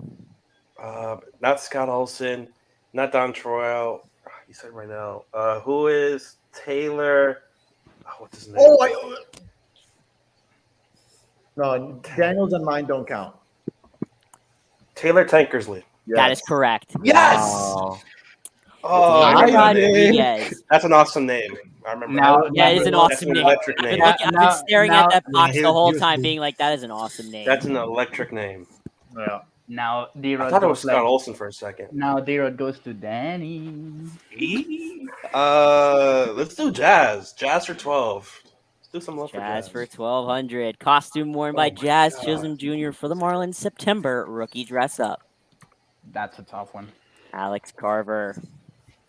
Not Scott Olsen. Not Don Troil. You said right now. Who is Taylor? What's his name? no, Daniels and mine don't count. Taylor Tankersley. That is correct. Yes. Wow. Oh, Daniel I did. Rodriguez. That's an awesome name. I remember. Now- Yeah, it is an That's awesome an name. electric I've been, name. I've been staring at that box Yeah, the whole he was- time, being like, "That is an awesome name." That's an electric name. Yeah. Now I D-Rod thought it was goes Scott like, Olsen for a second. now D-Rod goes to Danny. Let's do Jazz. Jazz for 12. Let's do some love Jazz for for 1,200. Costume worn by Jazz Chisholm Jr. for the Marlins September rookie dress up. That's a tough one. Alex Carver.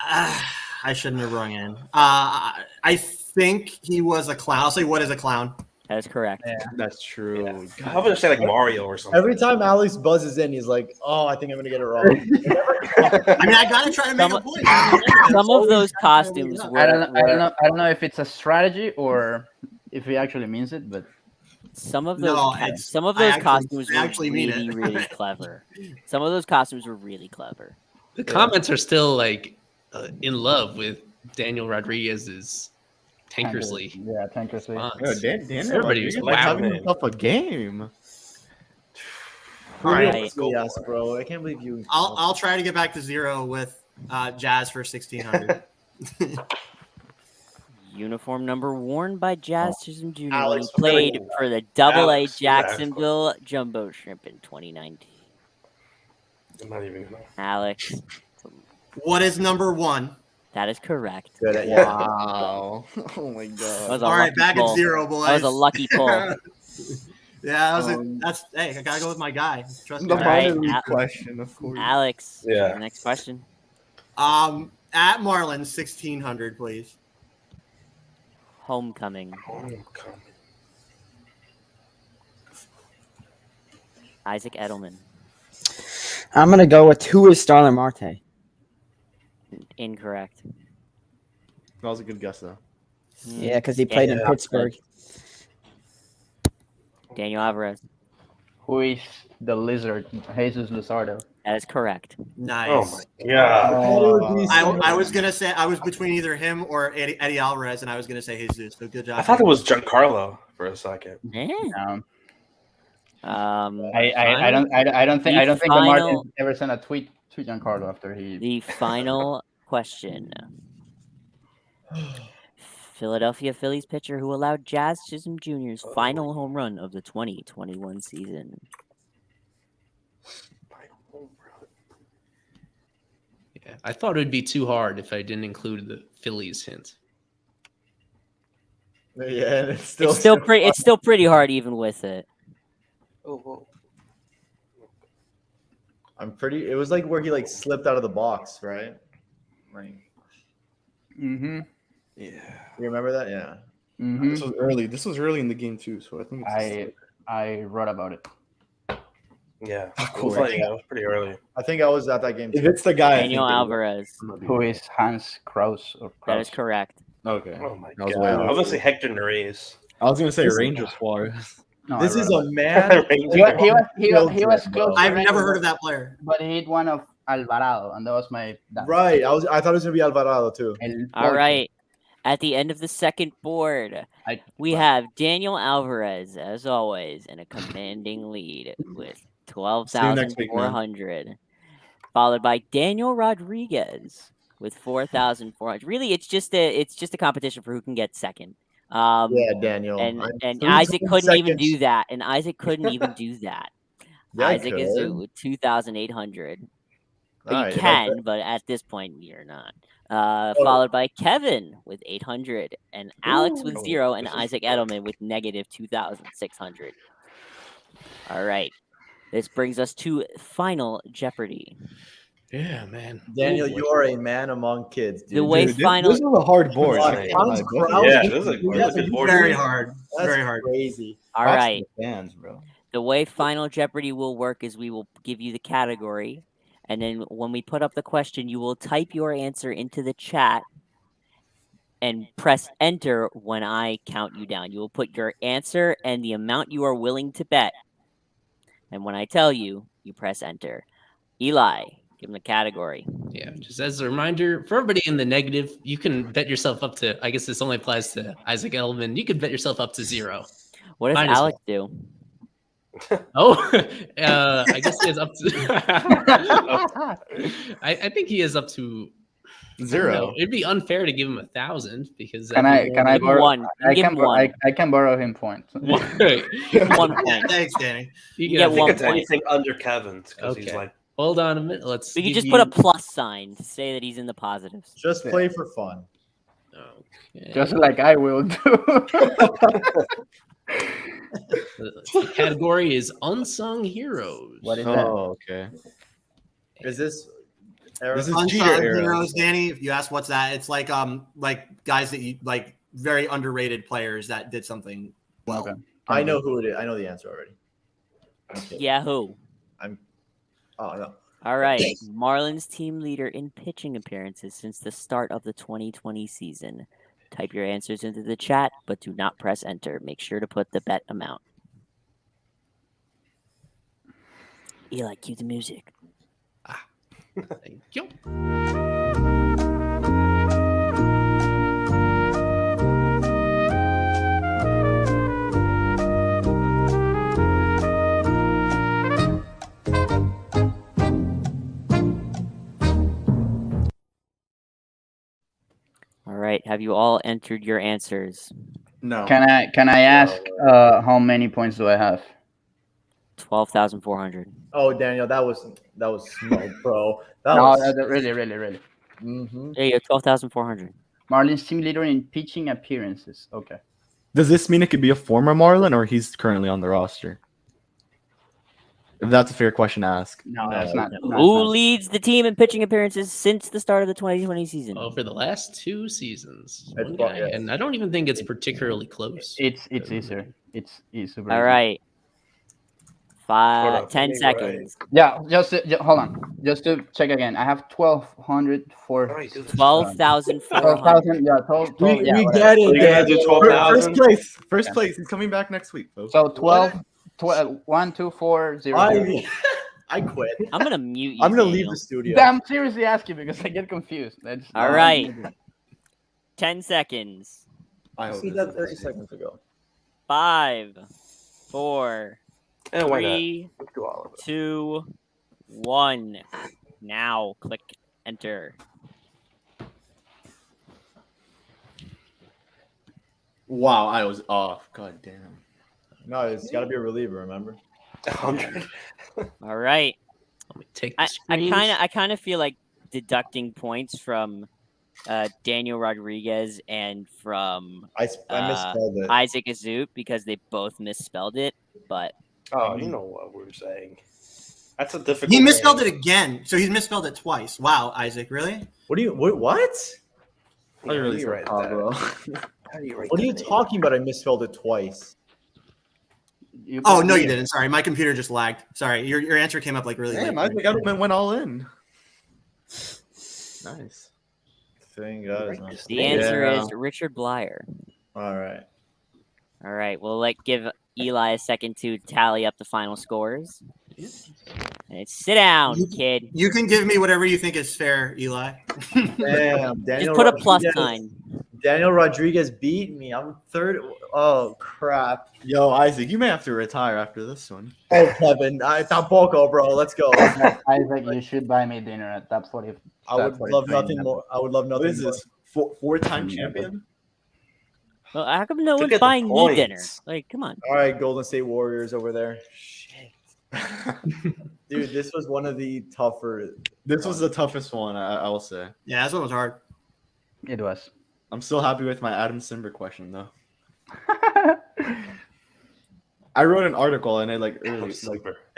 I shouldn't have rung in. I think he was a clown. I'll say what is a clown. That is correct. Yeah. That's true. I was gonna say like Mario or something. Every time Alex buzzes in, he's like, "Oh, I think I'm gonna get it wrong." I mean, I gotta try to make a point. Some of those costumes I were, don't know if it's a strategy or if he actually means it, but some of those No, some of I those actually- costumes I actually were mean really, it. really clever. Some of those costumes were really clever. The comments are still like in love with Daniel Rodriguez's Tankersley. Yeah, Tankersley. response. Daniel Everybody's Rodriguez having wow. himself a game. All right. Let's go Yes, for it. bro. I can't believe you. I'll try to get back to 0 with Jazz for 1,600. Uniform number worn by Jazz Chisholm Jr. when he Alex, played for the Double-A Alex, yeah. Jacksonville Jumbo Shrimp in 2019. I'm not even gonna. Alex, What is number 1? that is correct. Good at yeah. Wow. Oh my That god. was a All right, lucky back pull. at 0, boys. That was a lucky pull. Yeah, that was that's. Hey, I gotta go with my guy. Trust me. The All right, minor league Al- question, of course. Alex, Yeah. next question. At Marlins 1,600, please. Homecoming. Homecoming. Isaac Edelman. I'm gonna go with who is Starling Marte. Incorrect. That was a good guess, though. Yeah, because he played in Yeah. Pittsburgh. Daniel Alvarez. Who is the lizard? Jesus Luzardo. That is correct. Nice. Oh my god. I was gonna say I was between either him or Eddie Alvarez, and I was gonna say Jesus. So good job. I thought it was Giancarlo for a second. Yeah. I don't think The the final- Martins ever sent a tweet to Giancarlo after he. The final question. Philadelphia Phillies pitcher who allowed Jazz Chisholm Jr.'s final home run of the 2021 season. Yeah, I thought it would be too hard if I didn't include the Phillies hint. Yeah, and it's It's still pretty hard even with it. Oh, I'm pretty. It was like where he like slipped out of the box, right? Like, Mm-hmm. Yeah. you remember that? Yeah. Mm-hmm. This was early. This was early in the game too, so I think it's I wrote about it. yeah. Of It was, course. it was pretty early. I think I was at that game if too. it's the guy. I Daniel think it Alvarez. Who is Hans Kraus or That is Kraus? correct. Okay. Oh my I was god. way I off. was gonna say Hector Neris. I was gonna say This is- Rangers Suarez. No, This I is wrote a man. he was close I've to never it, heard of that player. but he hit one of Alvarado, and that was my Right. I thought it was gonna be Alvarado too. All right. At the end of the second board, we have Daniel Alvarez, as always, in a commanding lead with See you next week, man. 12,400, followed by Daniel Rodriguez with 4,400. Really, it's just a competition for who can get second. Yeah, Daniel. And three Isaac times couldn't even seconds. do that. And Isaac couldn't even do that. Yeah, I Isaac could. is with 2,800. All You right, if I can, could- but at this point, you're not. Followed by Kevin with 800, and Alex with 0, and Isaac Edelman with negative 2,600. All right. This brings us to Final Jeopardy. Yeah, man. Daniel, you are a man among kids, dude. The way Dude, final. this is a hard board. Come on, I can't Hans lie. Kraus- Yeah, this is a That's good board. Very hard. That's Very hard. crazy. All Props to right. the fans, bro. The way Final Jeopardy will work is we will give you the category, and then when we put up the question, you will type your answer into the chat and press enter when I count you down. You will put your answer and the amount you are willing to bet. And when I tell you, you press enter. Eli, give him the category. Yeah, just as a reminder for everybody in the negative, you can bet yourself up to. I guess this only applies to Isaac Edelman. You can bet yourself up to 0. What does Mine as Alex do? Oh, I guess he is up to. I think he is up to 0. It'd be unfair to give him 1,000 because Can I Give him borrow? one. I Give can him bor- one. I can borrow him points. Give him 1 point. Thanks, Danny. You You get get I think 1 it's point. anything under Kevin's because he's Okay. like, Hold on a minute. Let's. We could give just put a you- plus sign to say that he's in the positives. Just play for fun. Okay. Just like I will do. The category is unsung heroes. What is that? Oh, okay. Is this? This is Unsung Jeter era. heroes, Danny. If you ask what's that, it's like guys that you like, very underrated players that did something well. Okay. I know who it is. I know the answer already. Okay. Yahoo! Oh no. All right. Marlins team leader in pitching appearances since the start of the 2020 season. Type your answers into the chat, but do not press enter. Make sure to put the bet amount. Eli, cue the music. Thank you. All right. Have you all entered your answers? No. Can I ask how many points do I have? 12,400. Oh, Daniel, that was smart, bro. That No, was. really. Mhm. There you go, 12,400. Marlins team leader in pitching appearances. Okay. Does this mean it could be a former Marlin or he's currently on the roster? If that's a fair question to ask. No, that's not. Who leads the team in pitching appearances since the start of the 2020 season? Over the last 2 seasons, It's one fun, guy, yeah. and I don't even think it's particularly close. It's easier. It's super. All easy. right. Hold on, 10 let me seconds. Yeah, just hold on. Just to check again. I have 1,200 for all right, do this. 12,400. 12,000. Yeah, 12. We yeah, get whatever. it. So you're gonna do Daniel. 12,000? First place. He's coming back next week, folks. So 12, 1, 2, 4, 0. I quit. I'm going to mute you. I'm gonna leave Daniel. the studio. I'm seriously asking because I get confused. All right. 10 seconds. I hope See this that is 30 crazy. seconds ago. 5, 4, And why not? 3, Let's do all of it. 2, 1. Now click enter. Wow, I was off. God damn. No, it's got to be a reliever. Remember? 100. All right. Let me take I the screens. kind of feel like deducting points from Daniel Rodriguez and from I misspelled it. Isaac Azout because they both misspelled it, but Oh, you know what we're saying. That's a difficult. He misspelled name. it again, so he's misspelled it twice. Wow, Isaac, really? What do you? What? Yeah, really you write said, that. bro. How do you write What are you that name? talking about? I misspelled it twice. Oh no, you didn't. Sorry, my computer just lagged. Sorry, your answer came up like really Damn, late. I think Edelman went all in. Nice. Thank God. it's not- the answer Yeah. is Richard Blyer. All right. All right, we'll give Eli a second to tally up the final scores. Hey, sit down, kid. You can give me whatever you think is fair, Eli. Damn, Daniel Just put a plus Rodriguez- sign. Daniel Rodriguez beat me. I'm third. Oh crap! Yo, Isaac, you may have to retire after this one. Oh, Kevin, tampoco, bro. Let's go. Isaac, you should buy me dinner at Top 40. I would love nothing more. I would love nothing. What is this? Four-time champion? Well, how come no Look one's at the buying me points. dinner? Like, come on. All right, Golden State Warriors over there. Shit, dude, this was one of the tougher. This was the toughest one, I will say. Yeah, this one was hard. It was. I'm still happy with my Adam Simber question, though. I wrote an article and I early.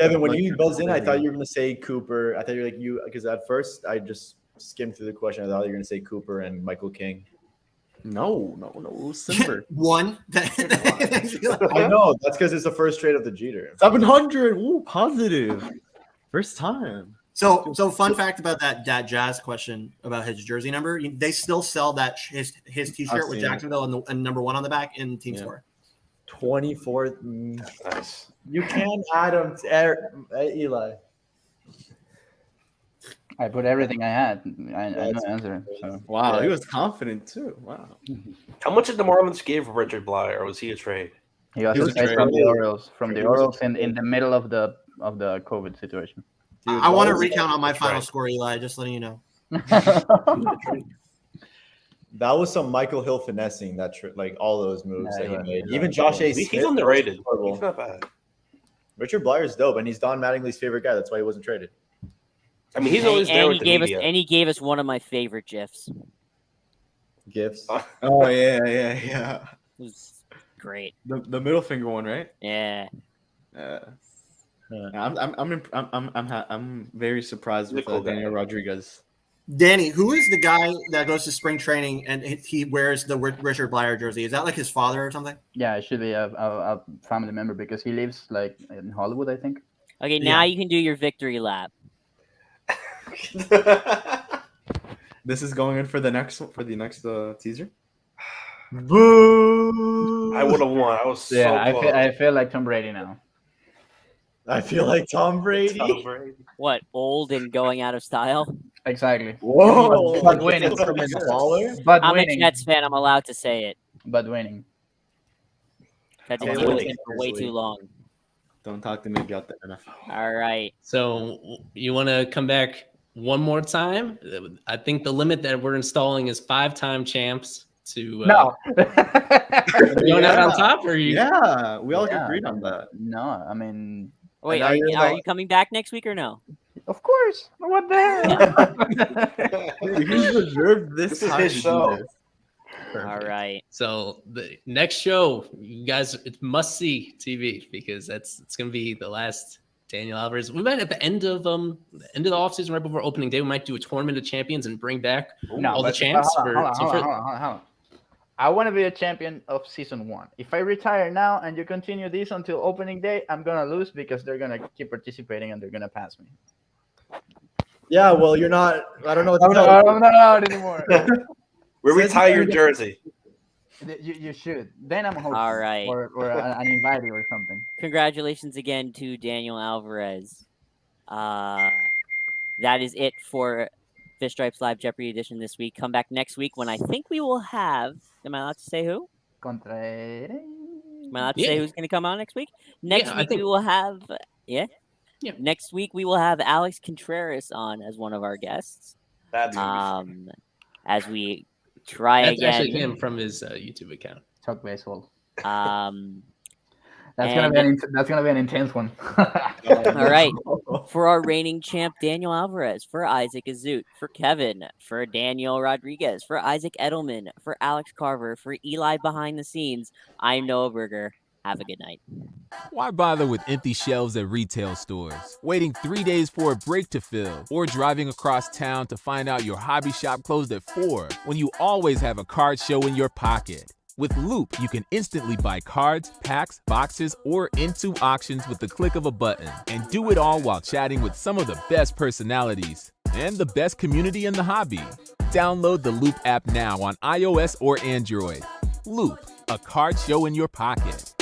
Evan, when like- you buzzed in, I thought you were gonna say Cooper. I thought you were because at first I just skimmed through the question. I thought you were gonna say Cooper and Michael King. No, Simber. One. I know that's because it's the first trade of the Jeter. 700. Ooh, positive. First time. So fun fact about that Jazz question about his jersey number. They still sell that his T-shirt with seen it. Jacksonville and number 1 on the back in Team Store. 24th. Nice. You can add him to Eli. I put everything I had. I know the answer. So. Wow, he was confident too. Wow. How much did the Marlins give Richard Bly, or was he a trade? He was He was a trade a from trade. the Orioles. From the He was a Orioles in the middle of the COVID situation. Dude, I want to that was- recount on my That's final right. score, Eli. Just letting you know. That was some Michael Hill finessing all those moves Yeah, that he yeah. made. Even Josh A. He's Smith underrated. was horrible. He's not bad. Richard Blyer's dope, and he's Don Mattingly's favorite guy. That's why he wasn't traded. I mean, he's always there and with he the gave media. us and he gave us one of my favorite gifs. Gifts. Oh yeah. It was great. The middle finger one, right? Yeah. I'm very surprised with Nickel guy. Daniel Rodriguez. Danny, who is the guy that goes to spring training and he wears the Richard Blyer jersey? Is that like his father or something? Yeah, it should be a family member because he lives in Hollywood, I think. Okay, now you can do your victory lap. This is going in for the next teaser. Boo! I would have won. I was so close. I feel like Tom Brady now. I feel like Tom Brady. Tom Brady. What, old and going out of style? Exactly. Whoa! But winning. From his baller? But I'm winning. a Jets fan. I'm allowed to say it. But winning. That's Okay, been well, doing it for way too long. Don't talk to me about the NFL. All right. So you want to come back one more time? I think the limit that we're installing is 5-time champs to No. going out on top, or you? Yeah, we all Yeah. agreed on that. No, I mean, Wait, now are you're you not- coming back next week or no? of course. What the hell? He's reserved this This is time his to do show. this. All right. So the next show, you guys, it's must see TV because it's gonna be the last Daniel Alvarez. We might at the end of the offseason, right before opening day, we might do a tournament of champions and bring back all the champs. Hold on. I want to be a champion of season 1. If I retire now and you continue this until opening day, I'm gonna lose because they're gonna keep participating and they're gonna pass me. Yeah, well, you're not. I don't know what to I'm tell not you. allowed anymore. We retire your jersey. You should. Then I'm hosting. All right. Or an invitee or something. Congratulations again to Daniel Alvarez. That is it for Fish Stripes Live Jeopardy edition this week. Come back next week when I think we will have. Am I allowed to say who? Am I allowed to say who's going to come on next week? Next I week think- we will have. Yeah. Yeah. Next week we will have Alex Contreras on as one of our guests. That's gonna be fun. As we try That's again. actually him from his YouTube account. Talk baseball. Um, That's And- gonna be an intense one. all right. For our reigning champ, Daniel Alvarez. For Isaac Azout. For Kevin. For Daniel Rodriguez. For Isaac Edelman. For Alex Carver. For Eli behind the scenes. I'm Noah Berger. Have a good night. Why bother with empty shelves at retail stores, waiting 3 days for a break to fill, or driving across town to find out your hobby shop closed at 4 when you always have a card show in your pocket? With Loop, you can instantly buy cards, packs, boxes, or into auctions with the click of a button, and do it all while chatting with some of the best personalities and the best community in the hobby. Download the Loop app now on iOS or Android. Loop, a card show in your pocket.